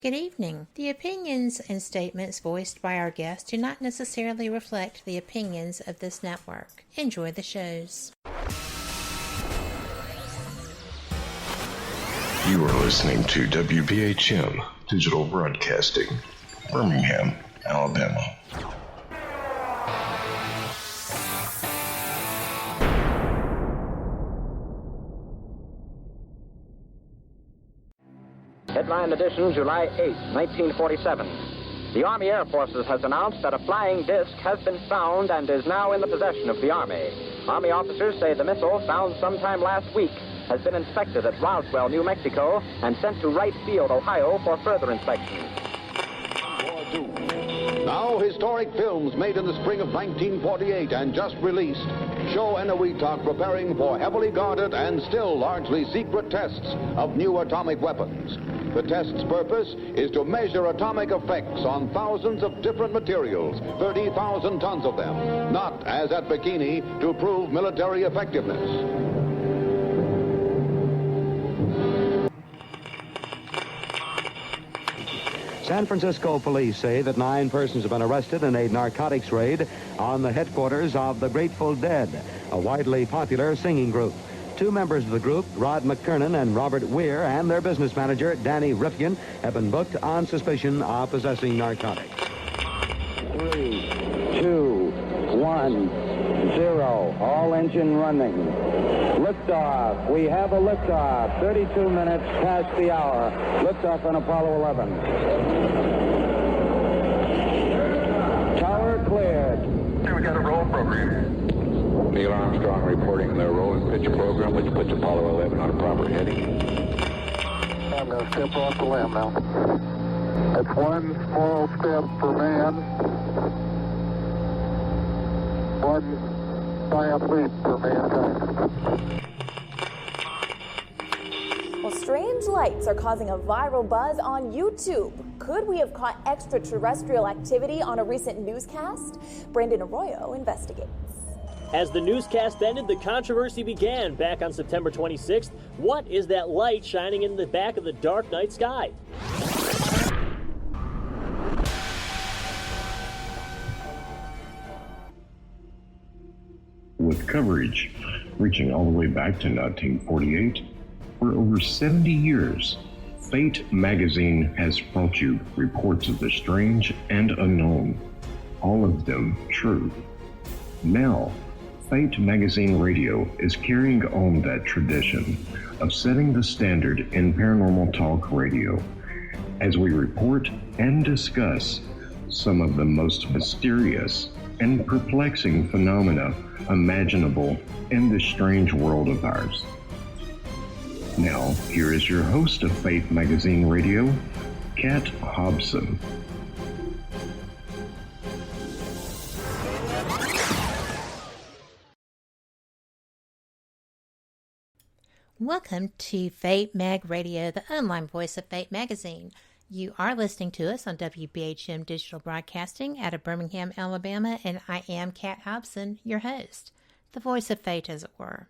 Good evening. The opinions and statements voiced by our guests do not necessarily reflect the opinions of this network. Enjoy the shows. You are listening to WBHM Digital Broadcasting, Birmingham, Alabama. Headline edition, July 8, 1947. The Army Air Forces has announced that a flying disc has been found and is now in the possession of the Army. Army officers say the missile, found sometime last week, has been inspected at Roswell, New Mexico, and sent to Wright Field, Ohio, for further inspection. Now, historic films made in the spring of 1948 and just released show Eniwetok preparing for heavily guarded and still largely secret tests of new atomic weapons. The test's purpose is to measure atomic effects on thousands of different materials, 30,000 tons of them, not, as at Bikini, to prove military effectiveness. San Francisco police say that 9 persons have been arrested in a narcotics raid on the headquarters of the Grateful Dead, a widely popular singing group. 2 members of the group, Rod McKernan and Robert Weir, and their business manager, Danny Rifkin, have been booked on suspicion of possessing narcotics. 3, 2, 1, 0. All engine running. Liftoff. We have a liftoff. 32 minutes past the hour. Liftoff on Apollo 11. Tower cleared. We got a roll program. Neil Armstrong reporting the roll and pitch program, which puts Apollo 11 on a proper heading. I'm going to step off the limb now. That's one small step for man, one giant leap for mankind. Well, strange lights are causing a viral buzz on YouTube. Could we have caught extraterrestrial activity on a recent newscast? Brandon Arroyo investigates. As the newscast ended, the controversy began back on September 26th. What is that light shining in the back of the dark night sky? With coverage reaching all the way back to 1948, for over 70 years, Fate magazine has brought you reports of the strange and unknown, all of them true. Now, Fate Magazine Radio is carrying on that tradition of setting the standard in paranormal talk radio as we report and discuss some of the most mysterious and perplexing phenomena imaginable in this strange world of ours. Now, here is your host of Fate Magazine Radio, Kat Hobson. Welcome to Fate Mag Radio, the online voice of Fate Magazine. You are listening to us on WBHM Digital Broadcasting out of Birmingham, Alabama, and I am Kat Hobson, your host, the voice of Fate, as it were.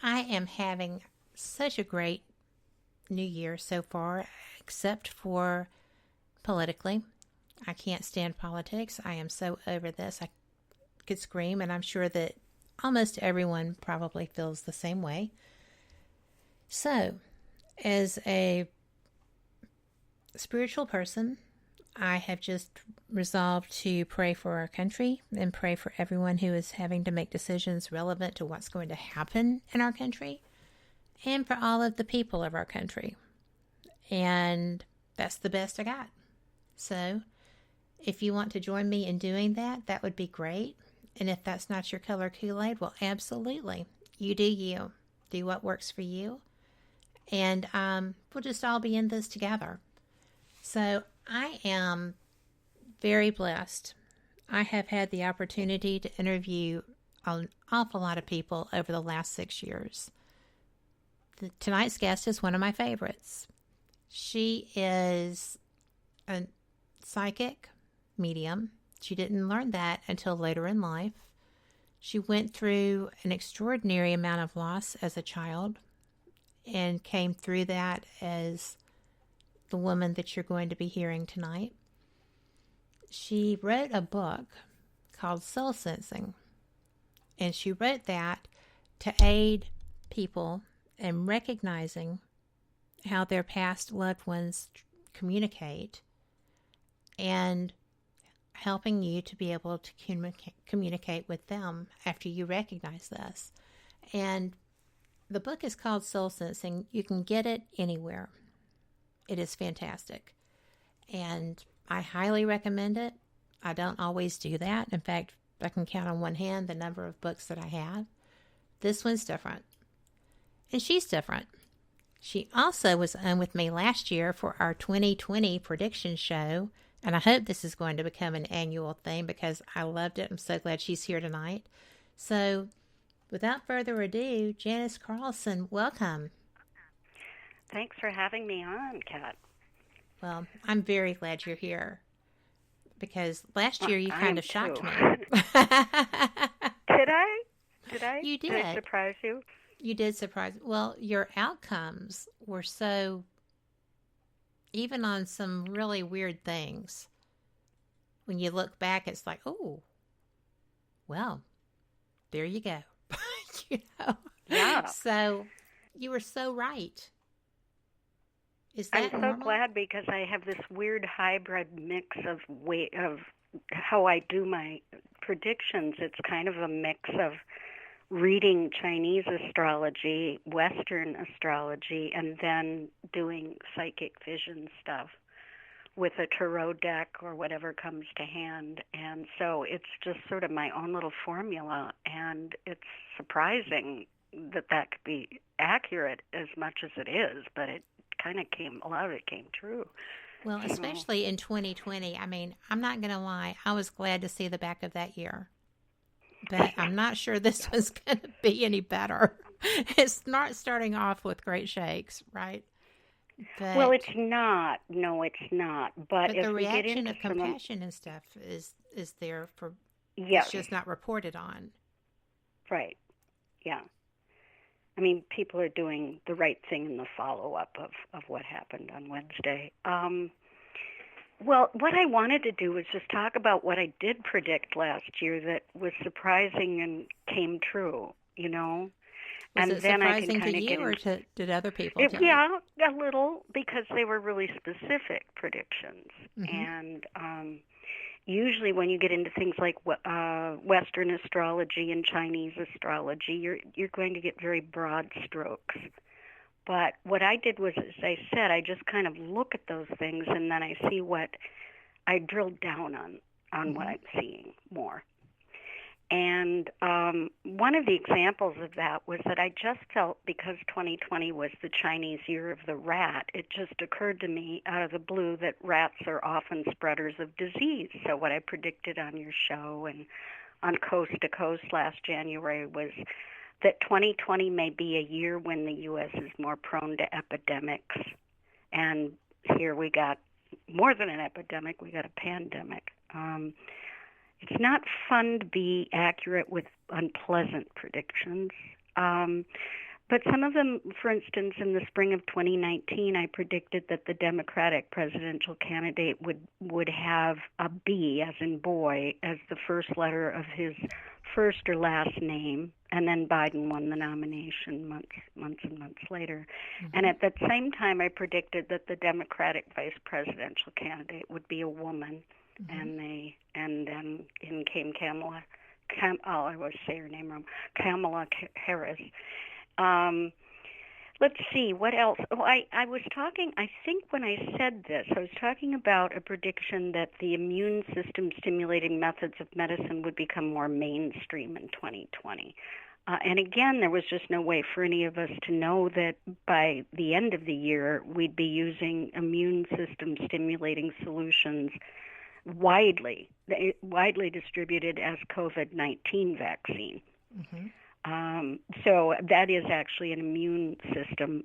I am having such a great new year so far, except for politically. I can't stand politics. I am so over this. I could scream, and I'm sure that almost everyone probably feels the same way. So, as a spiritual person, I have just resolved to pray for our country and pray for everyone who is having to make decisions relevant to what's going to happen in our country and for all of the people of our country. And that's the best I got. So, if you want to join me in doing that, that would be great. And if that's not your color Kool-Aid, well, absolutely. You do you. Do what works for you. And we'll just all be in this together. So I am very blessed. I have had the opportunity to interview an awful lot of people over the last 6 years. Tonight's guest is one of my favorites. She is a psychic medium. She didn't learn that until later in life. She went through an extraordinary amount of loss as a child and came through that as the woman that you're going to be hearing tonight. She wrote a book called Soul Sensing, and she wrote that to aid people in recognizing how their past loved ones communicate and helping you to be able to communicate with them after you recognize this. And the book is called Soul Sensing. You can get it anywhere. It is fantastic. And I highly recommend it. I don't always do that. In fact, I can count on one hand the number of books that I have. This one's different. And she's different. She also was on with me last year for our 2020 Predictions show. And I hope this is going to become an annual thing because I loved it. I'm so glad she's here tonight. So without further ado, Janice Carlson, welcome. Thanks for having me on, Kat. Well, I'm very glad you're here because last year you kind of shocked me. Did I? Did I? You did. Did I surprise you? You did surprise. Well, your outcomes were so, even on some really weird things, when you look back, it's like, oh, well, there you go. You know? Yeah. So you were so right. Is that I'm normal? so glad because I have this weird hybrid mix of how I do my predictions. It's kind of a mix of reading Chinese astrology, Western astrology, and then doing psychic vision stuff with a tarot deck or whatever comes to hand. And so it's just sort of my own little formula, and it's surprising that could be accurate as much as it is, but it kind of a lot of it came true. Well, especially in 2020. I mean, I'm not going to lie. I was glad to see the back of that year. But I'm not sure this one's going to be any better. It's not starting off with great shakes, right? But, well, it's not. No, it's not. But the reaction of compassion and stuff is there for. Yeah. It's just not reported on. Right. Yeah. I mean, people are doing the right thing in the follow-up of what happened on Wednesday. Well, what I wanted to do was just talk about what I did predict last year that was surprising and came true, you know? Was it surprising to you, or did other people tell you? Yeah, a little, because they were really specific predictions. Mm-hmm. And usually when you get into things like Western astrology and Chinese astrology, you're going to get very broad strokes. But what I did was, as I said, I just kind of look at those things and then I see what I drill down on mm-hmm. what I'm seeing more. And one of the examples of that was that I just felt, because 2020 was the Chinese year of the rat, it just occurred to me out of the blue that rats are often spreaders of disease. So what I predicted on your show and on Coast to Coast last January was that 2020 may be a year when the U.S. is more prone to epidemics. And here we got more than an epidemic, we got a pandemic. It's not fun to be accurate with unpleasant predictions. But some of them, for instance, in the spring of 2019, I predicted that the Democratic presidential candidate would have a B, as in boy, as the first letter of his first or last name, and then Biden won the nomination months and months later. Mm-hmm. And at that same time, I predicted that the Democratic vice presidential candidate would be a woman, mm-hmm. and then in came Kamala. I always say her name wrong. Kamala Harris. Let's see, what else? Oh, I was talking, I think when I said this, I was talking about a prediction that the immune system stimulating methods of medicine would become more mainstream in 2020. And again, there was just no way for any of us to know that by the end of the year, we'd be using immune system stimulating solutions widely distributed as COVID-19 vaccine. Mm-hmm. So that is actually an immune system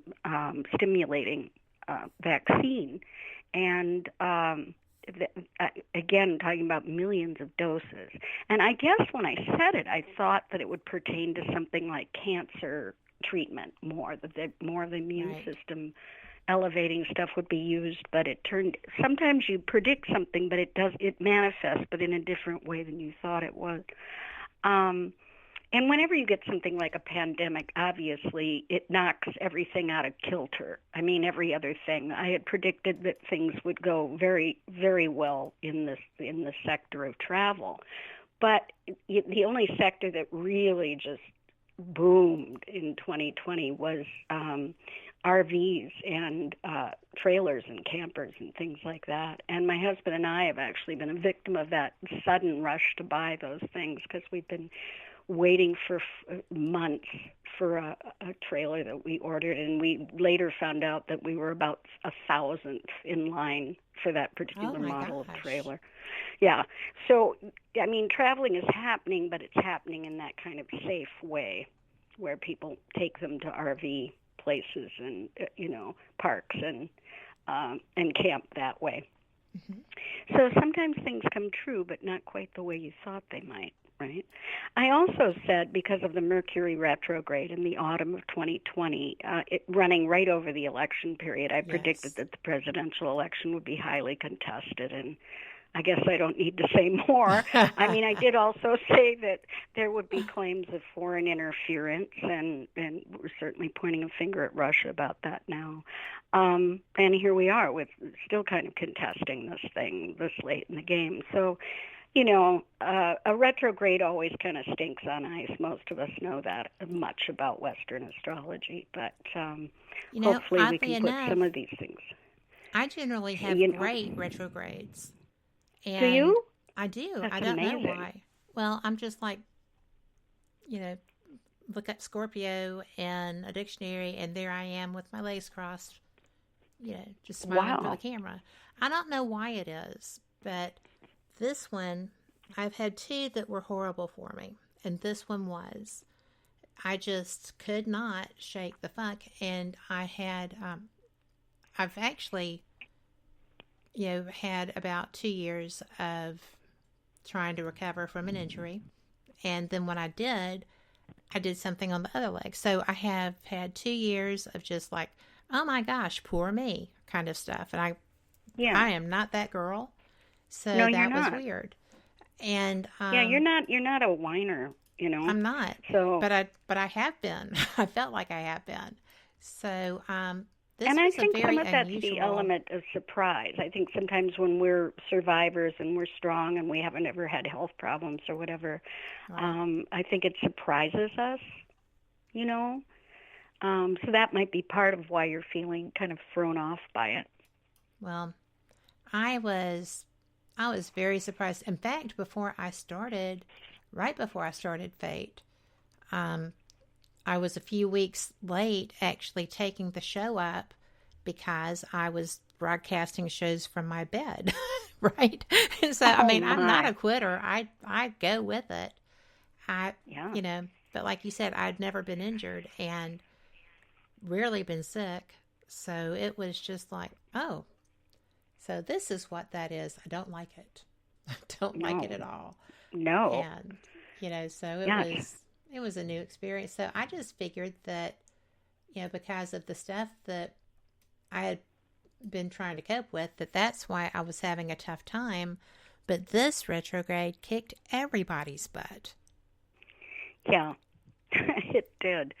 stimulating vaccine. And again, talking about millions of doses. And I guess when I said it, I thought that it would pertain to something like cancer treatment more, that more of the immune right. system elevating stuff would be used, but sometimes you predict something, but it manifests, but in a different way than you thought it would. And whenever you get something like a pandemic, obviously it knocks everything out of kilter. I mean, every other thing. I had predicted that things would go very, very well in the sector of travel, but the only sector that really just boomed in 2020 was RVs and trailers and campers and things like that. And my husband and I have actually been a victim of that sudden rush to buy those things because we've been waiting for months for a trailer that we ordered, and we later found out that we were about 1,000th in line for that particular model of trailer. Yeah. So, I mean, traveling is happening, but it's happening in that kind of safe way where people take them to RV places and, parks and camp that way. Mm-hmm. So sometimes things come true, but not quite the way you thought they might. Right. I also said because of the Mercury retrograde in the autumn of 2020, running right over the election period, I predicted that the presidential election would be highly contested, and I guess I don't need to say more. I mean, I did also say that there would be claims of foreign interference, and we're certainly pointing a finger at Russia about that now. And here we are with still kind of contesting this thing this late in the game. So, a retrograde always kind of stinks on ice. Most of us know that much about Western astrology, but hopefully we can put some of these things. I generally have great retrogrades. And do you? I do. That's I don't amazing. know why. Well, I'm just like, look up Scorpio in a dictionary, and there I am with my legs crossed, just smiling for the camera. I don't know why it is, but this one, I've had two that were horrible for me, and this one was. I just could not shake the funk, and I had, I've actually, had about 2 years of trying to recover from an injury, and then when I did something on the other leg. So I have had 2 years of just like, oh my gosh, poor me kind of stuff, and I am not that girl. So no, that was weird. And you're not a whiner, I'm not. So but I have been. I felt like I have been. So this and was I think a very some of that's unusual... the element of surprise. I think sometimes when we're survivors and we're strong and we haven't ever had health problems or whatever, I think it surprises us, So that might be part of why you're feeling kind of thrown off by it. Well, I was very surprised. In fact, right before I started Fate, I was a few weeks late actually taking the show up because I was broadcasting shows from my bed, right? So, I mean, I'm not a quitter. I go with it. But like you said, I'd never been injured and rarely been sick. So it was just like, oh, so this is what that is. I don't like it. I don't like it at all. No. And, so it was a new experience. So I just figured that, because of the stuff that I had been trying to cope with, that's why I was having a tough time. But this retrograde kicked everybody's butt. Yeah, it did.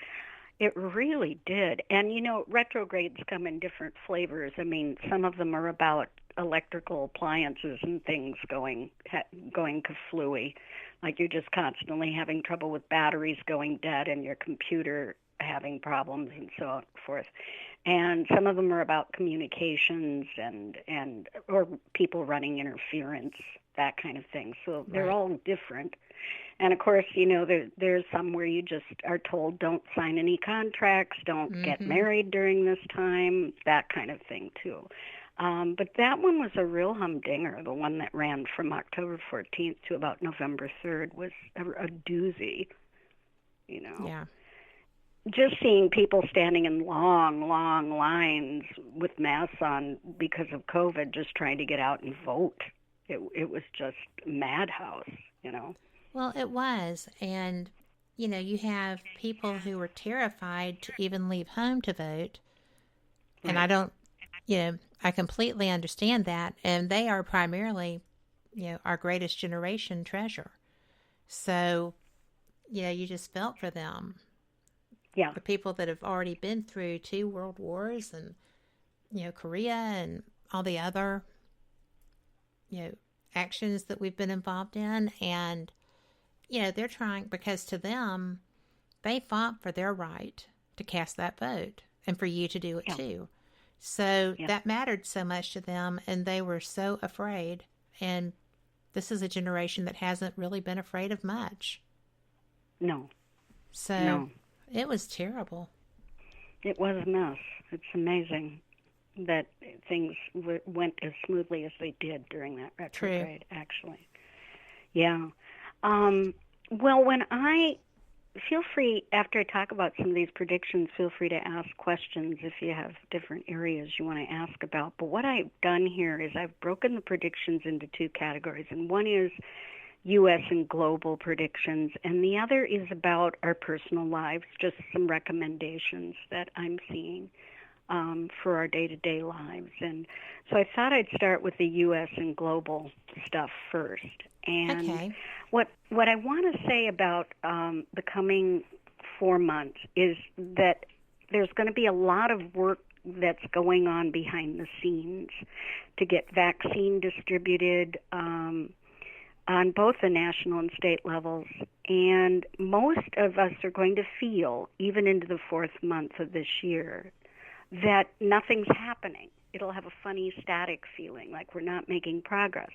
It really did. And, retrogrades come in different flavors. I mean, some of them are about electrical appliances and things going kaflooey. Like you're just constantly having trouble with batteries going dead and your computer having problems and so forth. And some of them are about communications or people running interference, that kind of thing. So they're all different. And, of course, there's some where you just are told don't sign any contracts, don't get married during this time, that kind of thing, too. But that one was a real humdinger. The one that ran from October 14th to about November 3rd was a doozy, Yeah. Just seeing people standing in long, long lines with masks on because of COVID, just trying to get out and vote. It was just madhouse, Well, it was. And, you have people who were terrified to even leave home to vote. And I don't, I completely understand that. And they are primarily, our greatest generation treasure. So, you just felt for them. Yeah. The people that have already been through 2 world wars and, Korea and all the other, actions that we've been involved in. And, they're trying, because to them, they fought for their right to cast that vote and for you to do it too. So that mattered so much to them, and they were so afraid. And this is a generation that hasn't really been afraid of much. No. So it was terrible. It was a mess. It's amazing that things went as smoothly as they did during that retrograde, actually. Yeah. Well, feel free, after I talk about some of these predictions, feel free to ask questions if you have different areas you want to ask about. But what I've done here is I've broken the predictions into 2 categories, and one is U.S. and global predictions, and the other is about our personal lives, just some recommendations that I'm seeing for our day-to-day lives. And so I thought I'd start with the U.S. and global stuff first. And what I want to say about the coming 4 months is that there's going to be a lot of work that's going on behind the scenes to get vaccine distributed on both the national and state levels. And most of us are going to feel, even into the 4th month of this year, that nothing's happening. It'll have a funny static feeling, like we're not making progress.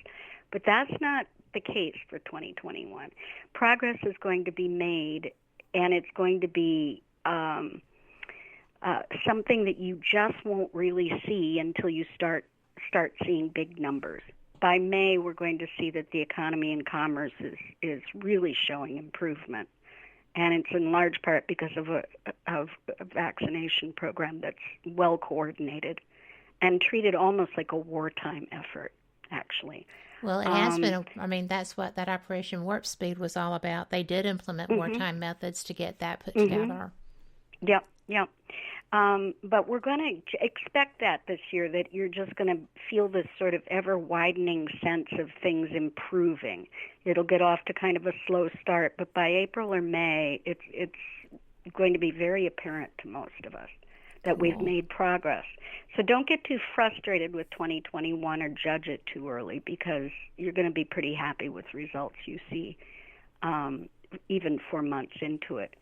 But that's not the case for 2021. Progress is going to be made, and it's going to be something that you just won't really see until you start seeing big numbers. By May, we're going to see that the economy and commerce is really showing improvement. And it's in large part because of a vaccination program that's well coordinated and treated almost like a wartime effort, actually. Well, it has been. That's what that Operation Warp Speed was all about. They did implement wartime methods to get that put together. Yep. But we're going to expect that this year, that you're just going to feel this sort of ever-widening sense of things improving. It'll get off to kind of a slow start, but by April or May, it's going to be very apparent to most of us that we've made progress. So don't get too frustrated with 2021 or judge it too early, because you're going to be pretty happy with results you see even 4 months into it.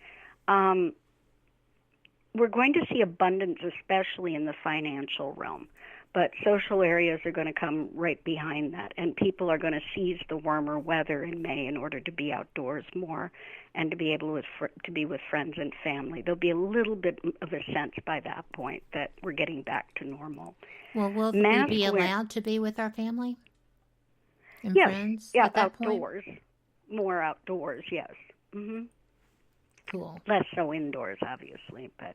We're going to see abundance, especially in the financial realm, but social areas are going to come right behind that, and people are going to seize the warmer weather in May in order to be outdoors more and to be able to be with friends and family. There'll be a little bit of a sense by that point that we're getting back to normal. Well, will we be allowed to be with our family and friends at that outdoors? Point? More outdoors, yes. Mm-hmm. Cool. Less so indoors, obviously, but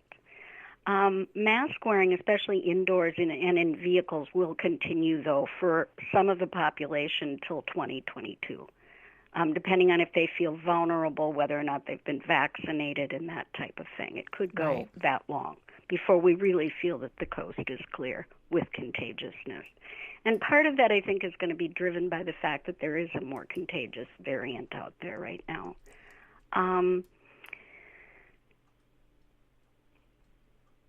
mask wearing, especially indoors and in vehicles, will continue, though, for some of the population till 2022, depending on if they feel vulnerable, whether or not they've been vaccinated, and that type of thing. It could go that long before we really feel that the coast is clear with contagiousness. And part of that, I think, is going to be driven by the fact that there is a more contagious variant out there right now.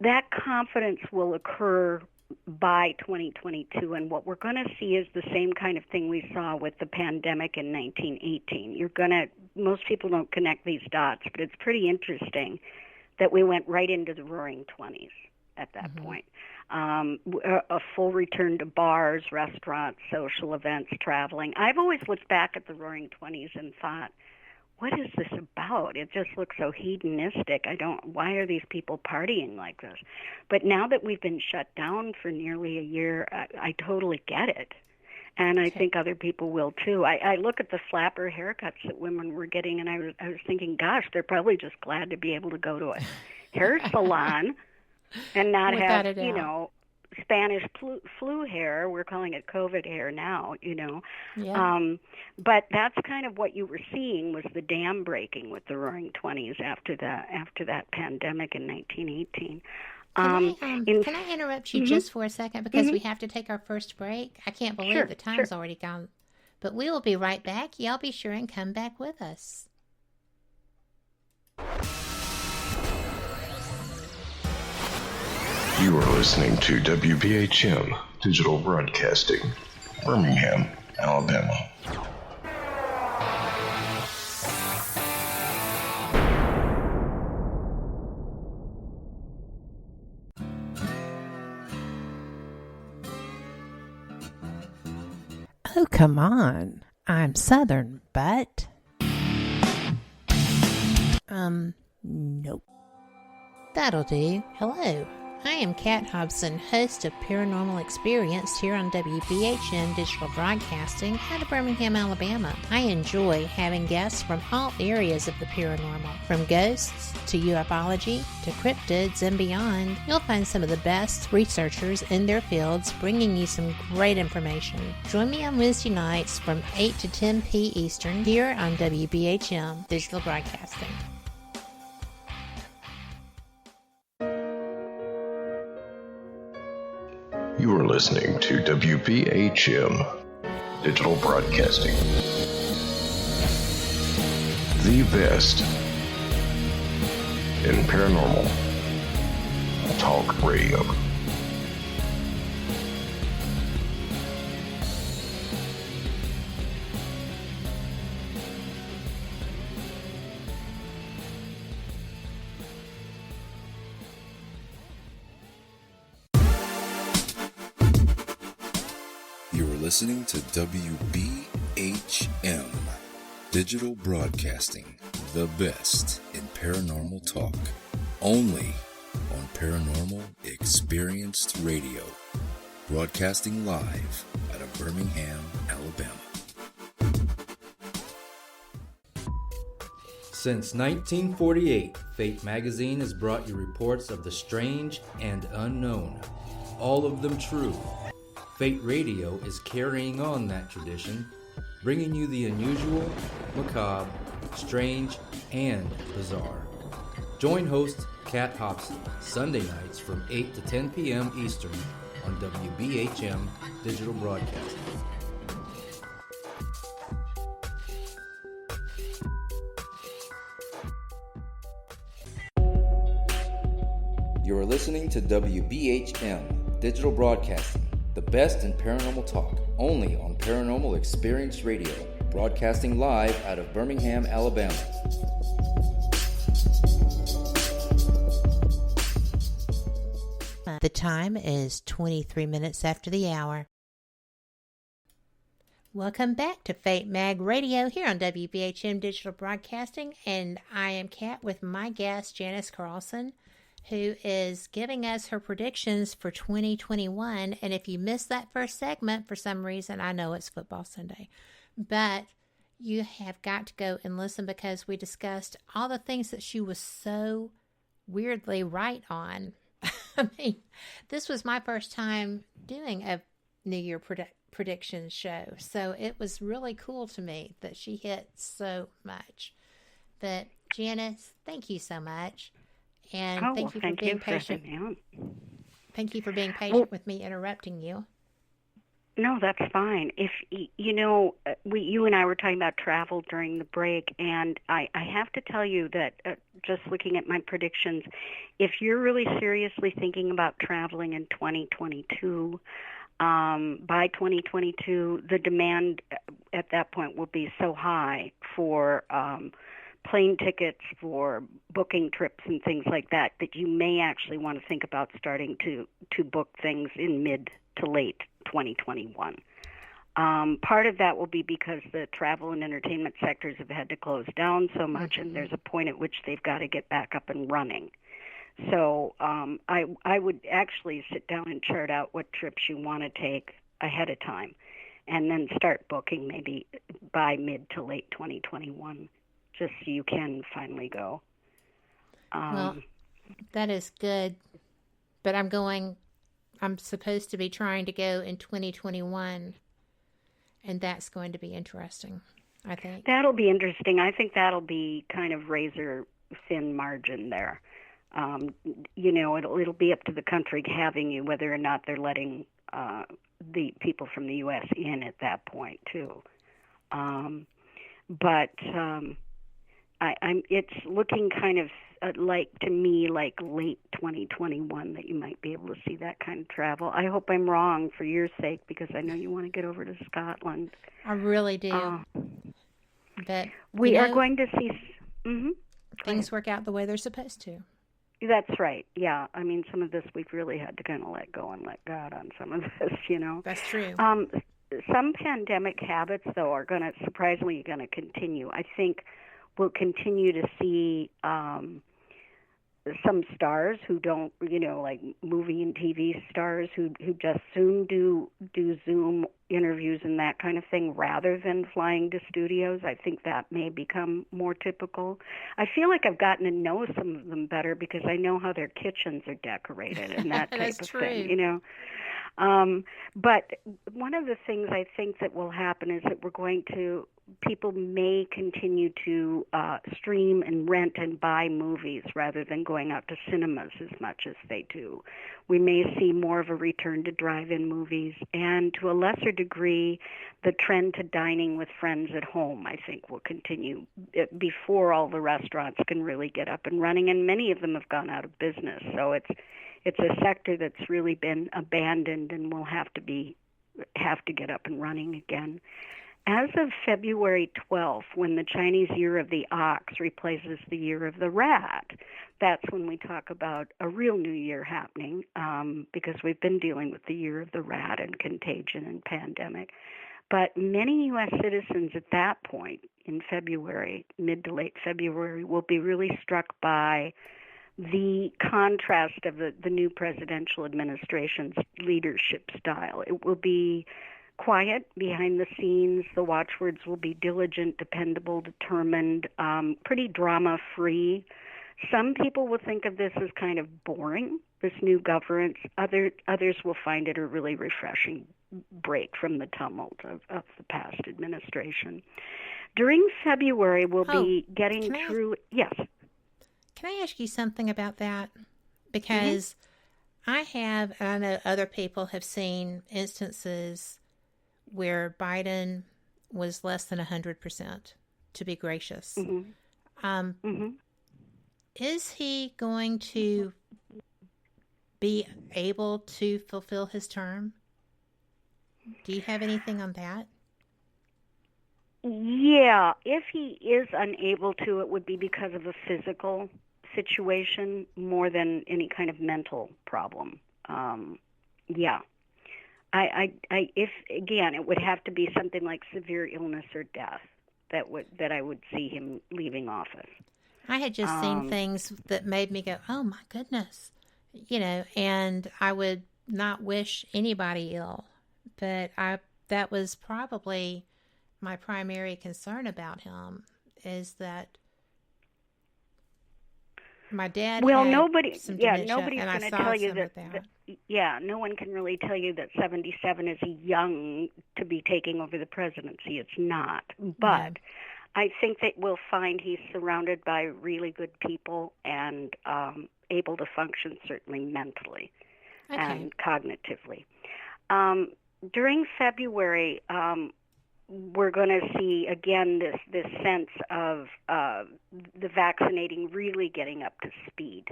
That confidence will occur by 2022, and what we're going to see is the same kind of thing we saw with the pandemic in 1918. Most people don't connect these dots, but it's pretty interesting that we went right into the Roaring 20s at that point. A full return to bars, restaurants, social events, traveling. I've always looked back at the Roaring 20s and thought, what is this about? It just looks so hedonistic. Why are these people partying like this? But now that we've been shut down for nearly a year, I totally get it. And I think other people will too. I look at the flapper haircuts that women were getting, and I was thinking, gosh, they're probably just glad to be able to go to a hair salon and not have, Spanish flu hair. We're calling it COVID hair now, Yeah. But that's kind of what you were seeing, was the dam breaking with the Roaring 20s after that pandemic in 1918. Can I interrupt you just for a second because we have to take our first break? I can't believe the time's already gone. But we will be right back. Y'all be sure and come back with us. You are listening to WBHM Digital Broadcasting, Birmingham, Alabama. Oh, come on. I'm Southern, but... Nope. That'll do. Hello. I am Kat Hobson, host of Paranormal Experience here on WBHM Digital Broadcasting out of Birmingham, Alabama. I enjoy having guests from all areas of the paranormal, from ghosts to ufology to cryptids and beyond. You'll find some of the best researchers in their fields bringing you some great information. Join me on Wednesday nights from 8 to 10 p. Eastern here on WBHM Digital Broadcasting. You are listening to WBHM Digital Broadcasting, the best in paranormal talk radio. Listening to WBHM Digital Broadcasting, the best in paranormal talk, only on Paranormal Experienced Radio, broadcasting live out of Birmingham, Alabama. Since 1948, Fate magazine has brought you reports of the strange and unknown, all of them true. Fate Radio is carrying on that tradition, bringing you the unusual, macabre, strange, and bizarre. Join host Kat Hobson Sunday nights from 8 to 10 p.m. Eastern on WBHM Digital Broadcasting. You are listening to WBHM Digital Broadcasting, the best in paranormal talk, only on Paranormal Experience Radio, broadcasting live out of Birmingham, Alabama. The time is 23 minutes after the hour. Welcome back to Fate Mag Radio here on WBHM Digital Broadcasting, and I am Kat with my guest, Janice Carlson, who is giving us her predictions for 2021. And if you missed that first segment for some reason, I know it's Football Sunday, but you have got to go and listen because we discussed all the things that she was so weirdly right on. I mean, this was my first time doing a New Year prediction show, so it was really cool to me that she hit so much. But Janice, thank you so much. And thank you for being patient. Thank you for being patient with me interrupting you. No, that's fine. If you and I were talking about travel during the break, and I have to tell you that just looking at my predictions, if you're really seriously thinking about traveling in 2022, by 2022, the demand at that point will be so high for plane tickets, for booking trips and things like that, that you may actually want to think about starting to book things in mid to late 2021. Part of that will be because the travel and entertainment sectors have had to close down so much, and there's a point at which they've got to get back up and running. So I would actually sit down and chart out what trips you want to take ahead of time, and then start booking maybe by mid to late 2021. Just so you can finally go. Well, that is good. But I'm supposed to be trying to go in 2021, and that's going to be interesting, I think. That'll be interesting. I think that'll be kind of razor thin margin there. It'll be up to the country having you whether or not they're letting the people from the U.S. in at that point too. It's looking kind of to me like late 2021 that you might be able to see that kind of travel. I hope I'm wrong for your sake, because I know you want to get over to Scotland. I really do. But we are going to see things work out the way they're supposed to. That's right. Yeah. I mean, some of this we've really had to kind of let go and let God on some of this, That's true. Some pandemic habits, though, are surprisingly going to continue. I think we'll continue to see some stars who don't, like movie and TV stars who just soon do Zoom interviews and that kind of thing rather than flying to studios. I think that may become more typical. I feel like I've gotten to know some of them better because I know how their kitchens are decorated and that type of thing, But one of the things I think that will happen is that people may continue to stream and rent and buy movies rather than going out to cinemas as much as they do. We may see more of a return to drive-in movies, and to a lesser degree, the trend to dining with friends at home, I think, will continue before all the restaurants can really get up and running, and many of them have gone out of business. So it's a sector that's really been abandoned and will have to get up and running again. As of February 12th, when the Chinese Year of the Ox replaces the Year of the Rat, that's when we talk about a real new year happening, because we've been dealing with the Year of the Rat and contagion and pandemic. But many U.S. citizens at that point in February, mid to late February, will be really struck by the contrast of the new presidential administration's leadership style. It will be quiet behind the scenes. The watchwords will be diligent, dependable, determined, pretty drama-free. Some people will think of this as kind of boring, this new governance. Others will find it a really refreshing break from the tumult of the past administration. During February, we'll be getting through... Yes. Can I ask you something about that? Because I know other people have seen instances where Biden was less than 100%, to be gracious. Is he going to be able to fulfill his term? Do you have anything on that? Yeah, if he is unable to, it would be because of a physical situation more than any kind of mental problem. Yeah. If again, it would have to be something like severe illness or death that I would see him leaving office. I had just seen things that made me go, "Oh my goodness," and I would not wish anybody ill, but that was probably my primary concern about him, is that my dad nobody's some going dementia, to tell you that no one can really tell you that 77 is young to be taking over the presidency. It's not. But I think that we'll find he's surrounded by really good people and able to function certainly mentally and cognitively. During February, we're going to see, again, this sense of the vaccinating really getting up to speed.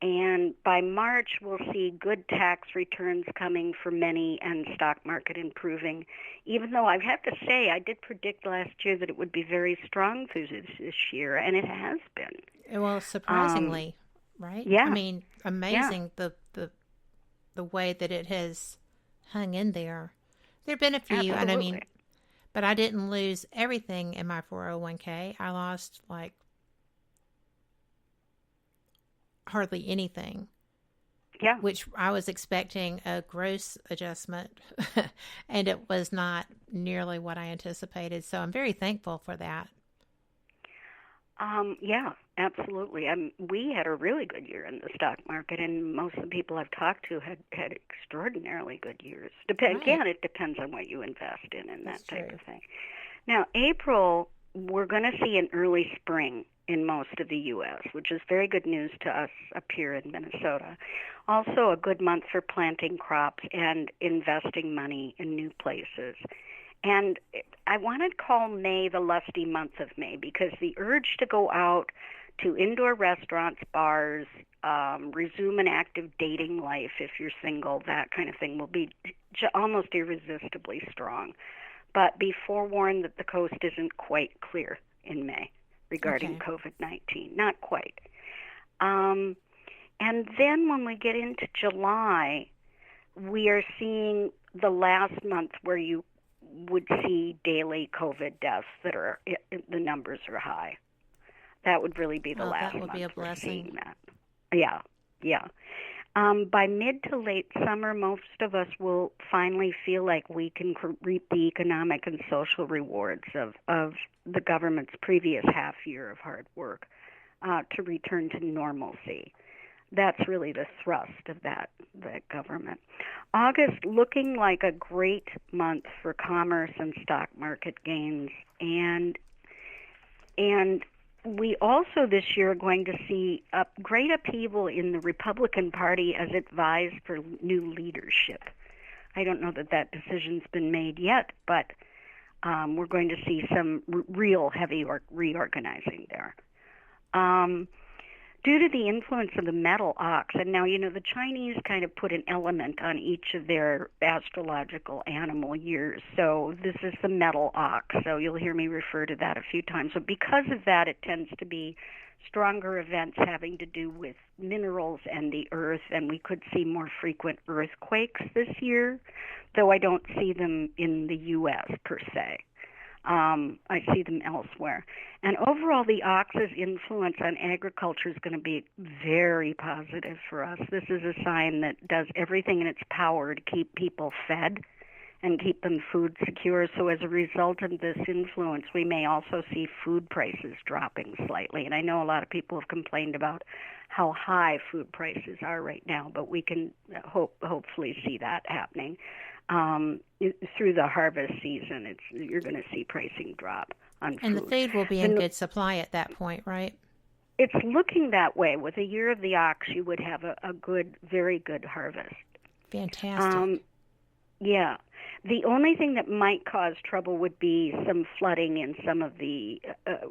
And by March, we'll see good tax returns coming for many and stock market improving, even though I have to say I did predict last year that it would be very strong through this year, and it has been. Well, surprisingly, right? Yeah. I mean, amazing the way that it has hung in there. There have been a few, Absolutely. and I mean, but I didn't lose everything in my 401k. I lost hardly anything. Yeah. Which I was expecting a gross adjustment, and it was not nearly what I anticipated. So I'm very thankful for that. Yeah, absolutely. We had a really good year in the stock market, and most of the people I've talked to had extraordinarily good years. Again, it depends on what you invest in and that type of thing. Now, April, we're going to see an early spring in most of the U.S., which is very good news to us up here in Minnesota. Also a good month for planting crops and investing money in new places. And I want to call May the lusty month of May because the urge to go out to indoor restaurants, bars, resume an active dating life if you're single, that kind of thing will be almost irresistibly strong. But be forewarned that the coast isn't quite clear in May regarding COVID-19. Not quite. And then when we get into July, we are seeing the last month where you would see daily COVID deaths that are, the numbers are high. That would really be the last month be a we're blessing. seeing that. Yeah. By mid to late summer, most of us will finally feel like we can reap the economic and social rewards of the government's previous half year of hard work to return to normalcy. That's really the thrust of that government. August looking like a great month for commerce and stock market gains, and we also this year are going to see a great upheaval in the Republican Party as it vies for new leadership. I don't know that decision's been made yet, but we're going to see some real heavy reorganizing there. Due to the influence of the metal ox, and now, the Chinese kind of put an element on each of their astrological animal years. So this is the metal ox, so you'll hear me refer to that a few times. So because of that, it tends to be stronger events having to do with minerals and the earth, and we could see more frequent earthquakes this year, though I don't see them in the U.S. per se. I see them elsewhere. And overall, the ox's influence on agriculture is going to be very positive for us. This is a sign that does everything in its power to keep people fed and keep them food secure. So as a result of this influence, we may also see food prices dropping slightly. And I know a lot of people have complained about how high food prices are right now, but we can hopefully see that happening. Through the harvest season, you're going to see pricing drop on food. And the food will be in good supply at that point, right? It's looking that way. With a year of the ox, you would have a good, very good harvest. Fantastic. Yeah. The only thing that might cause trouble would be some flooding in some of the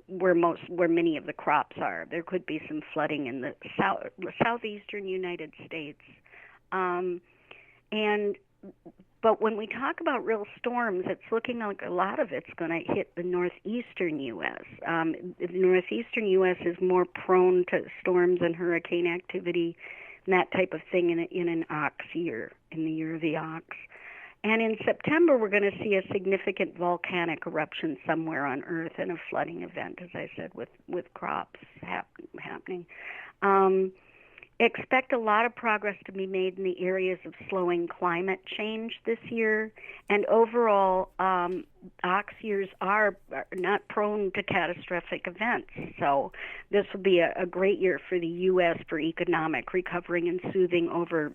where many of the crops are. There could be some flooding in the southeastern United States, But when we talk about real storms, it's looking like a lot of it's going to hit the northeastern U.S. The northeastern U.S. is more prone to storms and hurricane activity and that type of thing in an ox year, in the year of the ox. And in September, we're going to see a significant volcanic eruption somewhere on Earth and a flooding event, as I said, with crops happening. Expect a lot of progress to be made in the areas of slowing climate change this year. And overall, ox years are not prone to catastrophic events. So this will be a great year for the U.S. for economic recovering and soothing over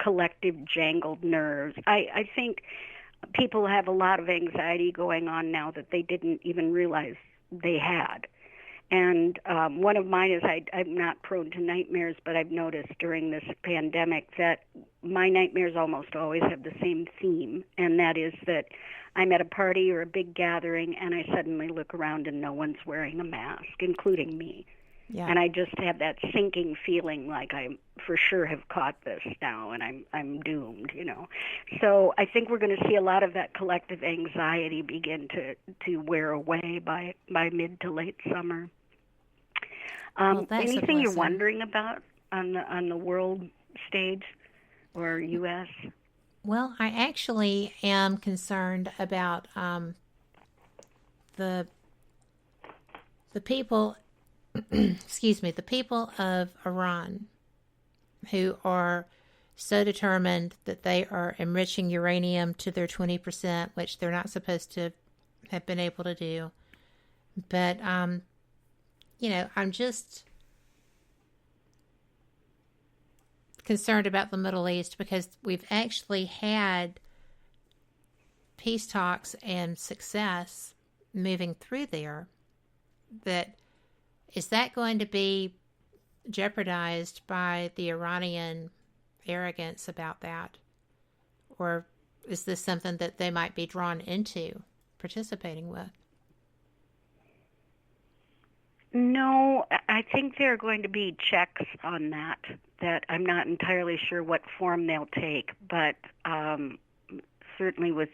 collective jangled nerves. I think people have a lot of anxiety going on now that they didn't even realize they had. And one of mine is I'm not prone to nightmares, but I've noticed during this pandemic that my nightmares almost always have the same theme, and that is that I'm at a party or a big gathering, and I suddenly look around and no one's wearing a mask, including me. Yeah. And I just have that sinking feeling like I for sure have caught this now, and I'm doomed, So I think we're going to see a lot of that collective anxiety begin to wear away by mid to late summer. Anything you're wondering about on the world stage or U.S.? Well, I actually am concerned about the people. Excuse me, the people of Iran who are so determined that they are enriching uranium to their 20%, which they're not supposed to have been able to do. But, I'm just concerned about the Middle East because we've actually had peace talks and success moving through there that is that going to be jeopardized by the Iranian arrogance about that? Or is this something that they might be drawn into participating with? No, I think there are going to be checks on that I'm not entirely sure what form they'll take, but certainly with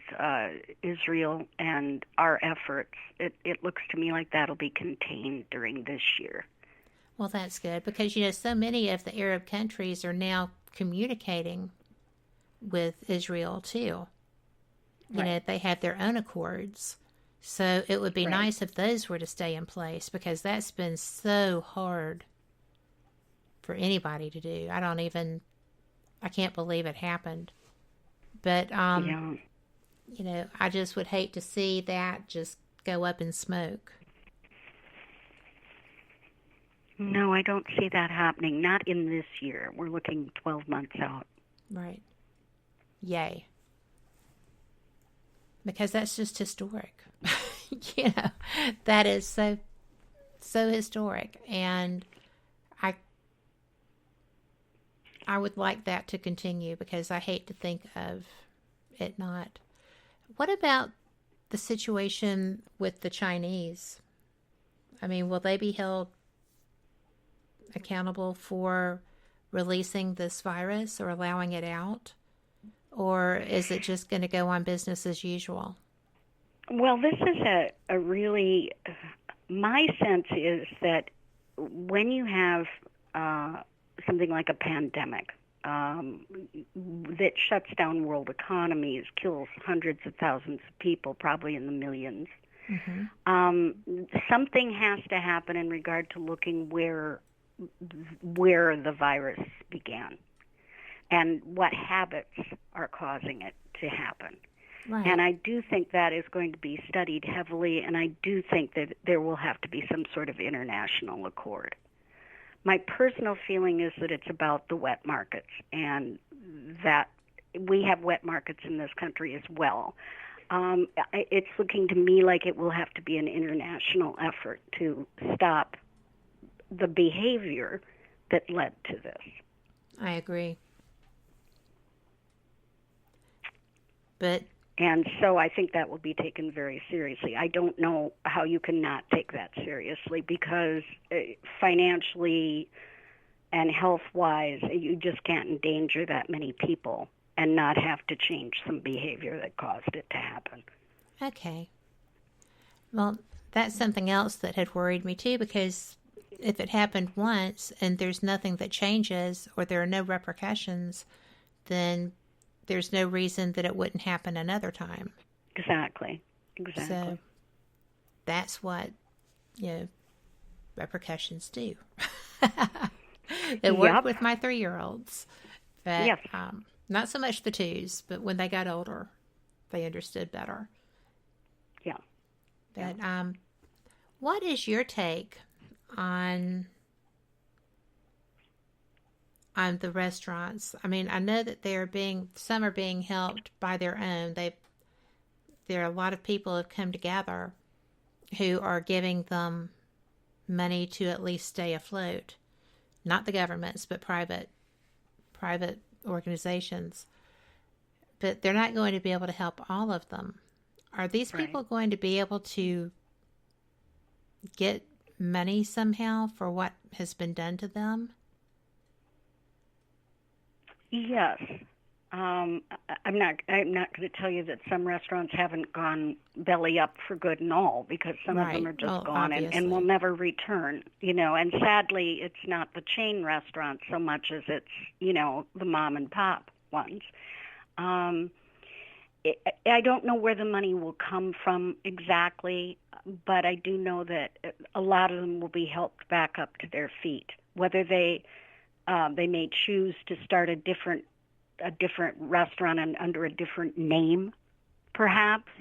Israel and our efforts, it looks to me like that'll be contained during this year. Well, that's good, because, you know, so many of the Arab countries are now communicating with Israel, too. You know, they have their own accords. So it would be nice if those were to stay in place, because that's been so hard for anybody to do. I can't believe it happened. But, you know, I just would hate to see that just go up in smoke. No, I don't see that happening. Not in this year. We're looking 12 months out. Right. Yay. Because that's just historic. You know, that is so historic. And I would like that to continue, because I hate to think of it not. What about the situation with the Chinese? I mean, will they be held accountable for releasing this virus or allowing it out? Or is it just going to go on business as usual? Well, this is a really, my sense is that when you have something like a pandemic that shuts down world economies, kills hundreds of thousands of people, probably in the millions, something has to happen in regard to looking where the virus began and what habits are causing it to happen. Right. And I do think that is going to be studied heavily, and I do think that there will have to be some sort of international accord. My personal feeling is that it's about the wet markets, and that we have wet markets in this country as well. It's looking to me like it will have to be an international effort to stop the behavior that led to this. I agree. And so I think that will be taken very seriously. I don't know how you can not take that seriously, because financially and health-wise, you just can't endanger that many people and not have to change some behavior that caused it to happen. Okay. Well, that's something else that had worried me too, because if it happened once and there's nothing that changes or there are no repercussions, then there's no reason that it wouldn't happen another time. Exactly. So that's what, repercussions do. It worked with my 3-year-olds. But not so much the 2s, but when they got older, they understood better. Yeah. But what is your take on the restaurants? I mean, I know that some are being helped by their own. There are a lot of people who have come together who are giving them money to at least stay afloat. Not the governments, but private organizations. But they're not going to be able to help all of them. Are these people going to be able to get money somehow for what has been done to them? Yes. I'm not going to tell you that some restaurants haven't gone belly up for good and all, because some of them are just gone and will never return, and sadly it's not the chain restaurants so much as it's, the mom and pop ones. I don't know where the money will come from exactly, but I do know that a lot of them will be helped back up to their feet, whether they may choose to start a different restaurant and under a different name, perhaps,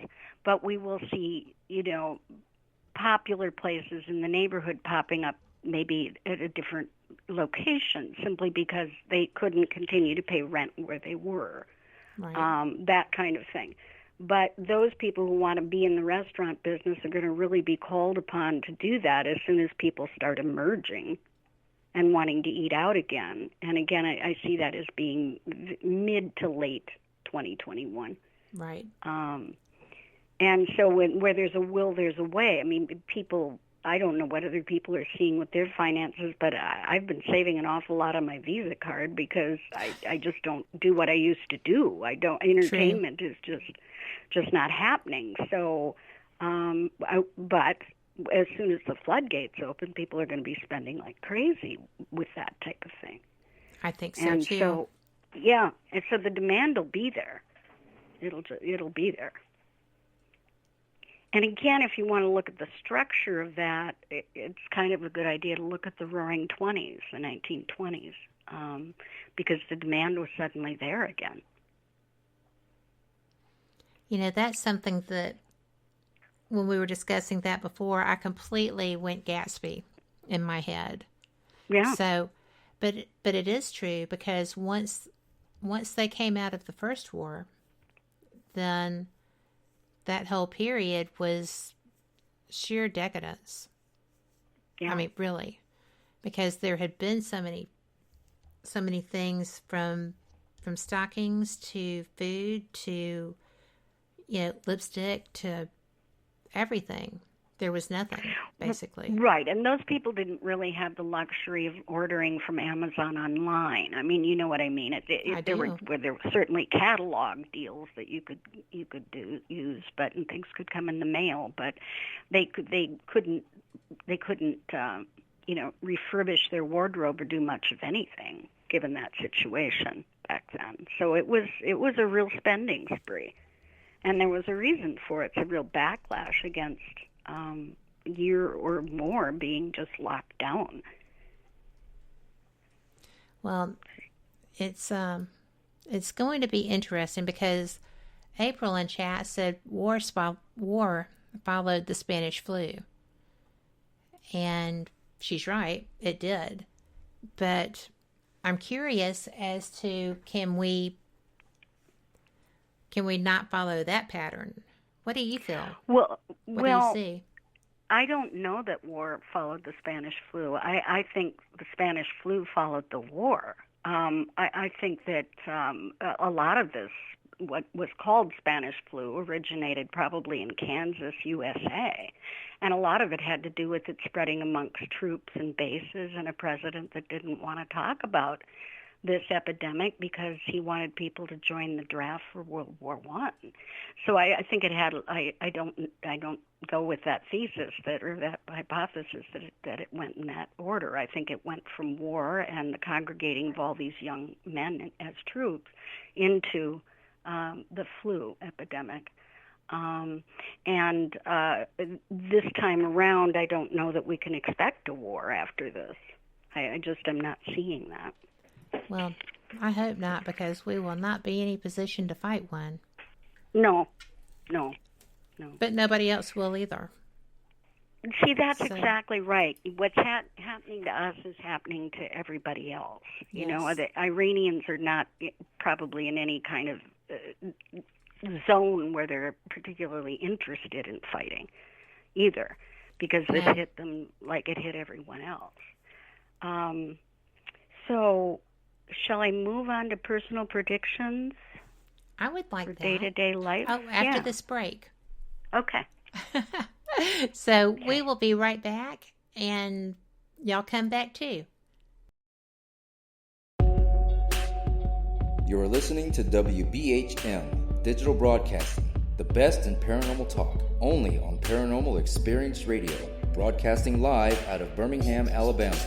but we will see, popular places in the neighborhood popping up maybe at a different location, simply because they couldn't continue to pay rent where they were, that kind of thing. But those people who want to be in the restaurant business are going to really be called upon to do that as soon as people start emerging and wanting to eat out again. And again, I see that as being mid to late 2021. Right. And so where there's a will, there's a way. I mean, people, I don't know what other people are seeing with their finances, but I've been saving an awful lot on my Visa card because I just don't do what I used to do. Entertainment is just not happening. So, but as soon as the floodgates open, people are going to be spending like crazy with that type of thing. I think so, and too. So, yeah, and so the demand will be there. It'll be there. And again, if you want to look at the structure of that, it's kind of a good idea to look at the Roaring 20s, the 1920s, because the demand was suddenly there again. You know, that's something that when we were discussing that before, I completely went Gatsby in my head. Yeah. So, but it is true because once they came out of the first war, then that whole period was sheer decadence. Yeah. I mean, really, because there had been so many things from stockings to food to, lipstick to everything. There was nothing, basically. Right, and those people didn't really have the luxury of ordering from Amazon online. I mean, you know what I mean. There were certainly catalog deals that you could use, but and things could come in the mail. But they couldn't refurbish their wardrobe or do much of anything given that situation back then. So it was a real spending spree, and there was a reason for it. It's a real backlash against year or more being just locked down. Well, it's going to be interesting because April in chat said war followed the Spanish flu, and she's right, it did. But I'm curious as to can we not follow that pattern? What do you feel? What do you see? I don't know that war followed the Spanish flu. I think the Spanish flu followed the war. I think that a lot of this, what was called Spanish flu, originated probably in Kansas, USA. And a lot of it had to do with it spreading amongst troops and bases and a president that didn't want to talk about this epidemic because he wanted people to join the draft for World War I. So I think it had. I don't go with that thesis or that hypothesis that it went in that order. I think it went from war and the congregating of all these young men as troops into the flu epidemic. And this time around, I don't know that we can expect a war after this. I just am not seeing that. Well, I hope not, because we will not be in any position to fight one. No. But nobody else will either. See, that's exactly right. What's happening to us is happening to everybody else. You know, the Iranians are not probably in any kind of zone where they're particularly interested in fighting either, because this hit them like it hit everyone else. So, shall I move on to personal predictions? I would like for that. Day-to-day life? Oh, after this break. Okay. So we will be right back, and y'all come back too. You're listening to WBHM Digital Broadcasting, the best in paranormal talk, only on Paranormal Experience Radio, broadcasting live out of Birmingham, Alabama.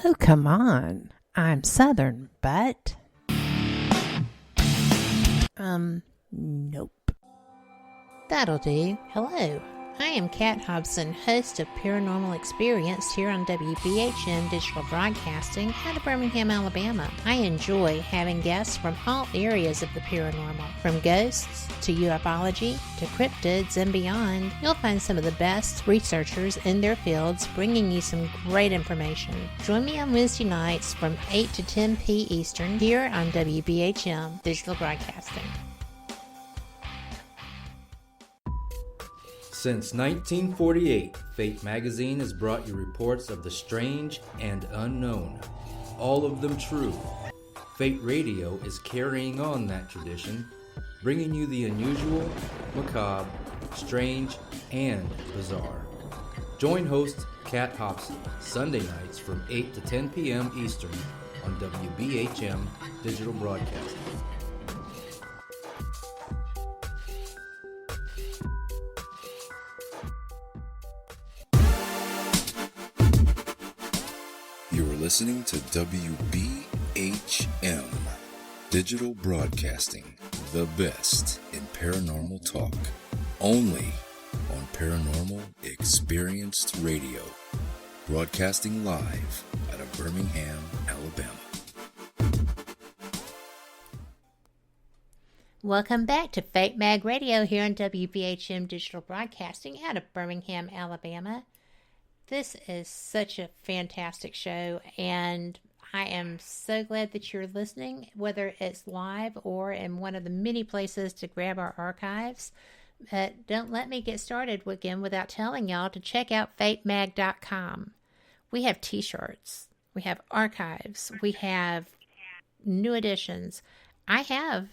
Oh, come on. I'm Southern, but... nope. That'll do. Hello, I am Kat Hobson, host of Paranormal Experience here on WBHM Digital Broadcasting out of Birmingham, Alabama. I enjoy having guests from all areas of the paranormal, from ghosts to ufology to cryptids and beyond. You'll find some of the best researchers in their fields bringing you some great information. Join me on Wednesday nights from 8 to 10 p. Eastern here on WBHM Digital Broadcasting. Since 1948, Fate magazine has brought you reports of the strange and unknown, all of them true. Fate Radio is carrying on that tradition, bringing you the unusual, macabre, strange, and bizarre. Join host Kat Hobson Sunday nights from 8 to 10 p.m. Eastern on WBHM Digital Broadcasting. You're listening to WBHM Digital Broadcasting, the best in paranormal talk, only on Paranormal Experienced Radio, broadcasting live out of Birmingham, Alabama. Welcome back to Fate Mag Radio here on WBHM Digital Broadcasting out of Birmingham, Alabama. This is such a fantastic show, and I am so glad that you're listening, whether it's live or in one of the many places to grab our archives. But don't let me get started again without telling y'all to check out fatemag.com. We have t-shirts, we have archives, we have new editions. I have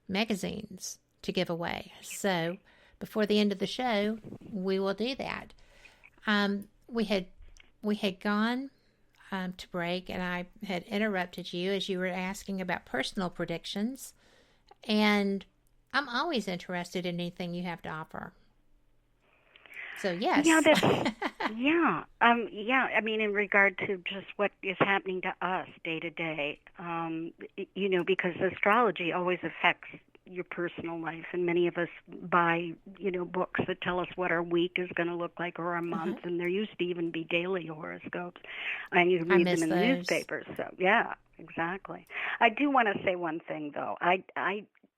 magazines to give away, so before the end of the show, we will do that. We had gone to break, and I had interrupted you as you were asking about personal predictions, and I'm always interested in anything you have to offer. So yes, yeah, yeah. I mean, in regard to just what is happening to us day to day, because astrology always affects your personal life, and many of us buy books that tell us what our week is going to look like, or our month, and there used to even be daily horoscopes, and you read them in the newspapers. So yeah, exactly. I do want to say one thing though. I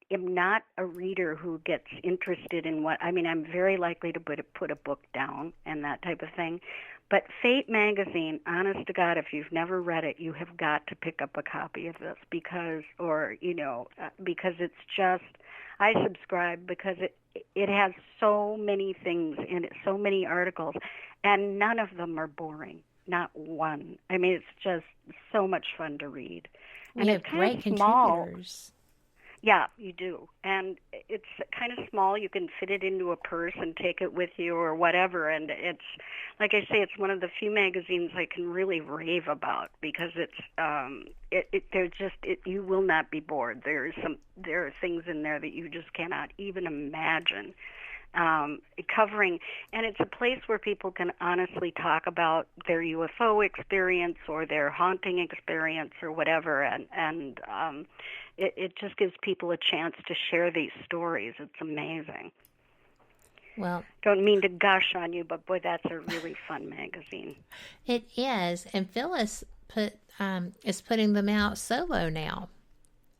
am not a reader who gets interested in I'm very likely to put a book down and that type of thing. But Fate magazine, honest to God, if you've never read it, you have got to pick up a copy of this because it's just, I subscribe because it has so many things in it, so many articles, and none of them are boring, not one. I mean, it's just so much fun to read. And it's great kind of small. Contributors. Yeah, you do. And it's kind of small. You can fit it into a purse and take it with you or whatever. And it's, like I say, it's one of the few magazines I can really rave about because you will not be bored. There are things in there that you just cannot even imagine covering. And it's a place where people can honestly talk about their UFO experience or their haunting experience or whatever. And it just gives people a chance to share these stories. It's amazing. Well, don't mean to gush on you, but boy, that's a really fun magazine. It is, and Phyllis is putting them out solo now.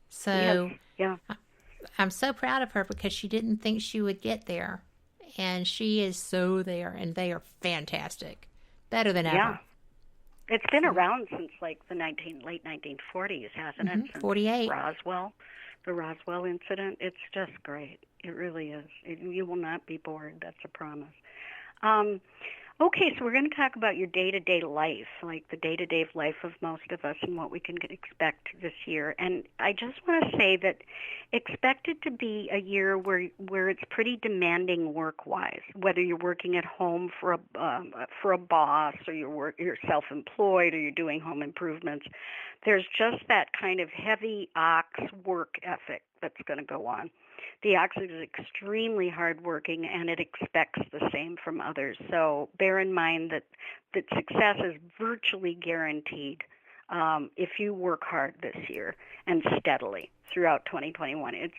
So yes. Yeah, I'm so proud of her because she didn't think she would get there, and she is so there, and they are fantastic, better than ever. Yeah. It's been around since like the late 1940s, hasn't it? Since 48. The Roswell incident. It's just great. It really is. You will not be bored. That's a promise. Okay, so we're going to talk about your day-to-day life, like the day-to-day life of most of us and what we can expect this year. And I just want to say that expect it to be a year where it's pretty demanding work-wise, whether you're working at home for a boss or you're self-employed or you're doing home improvements. There's just that kind of heavy ox work ethic that's going to go on. The ox is extremely hardworking, and it expects the same from others. So bear in mind that success is virtually guaranteed if you work hard this year and steadily throughout 2021.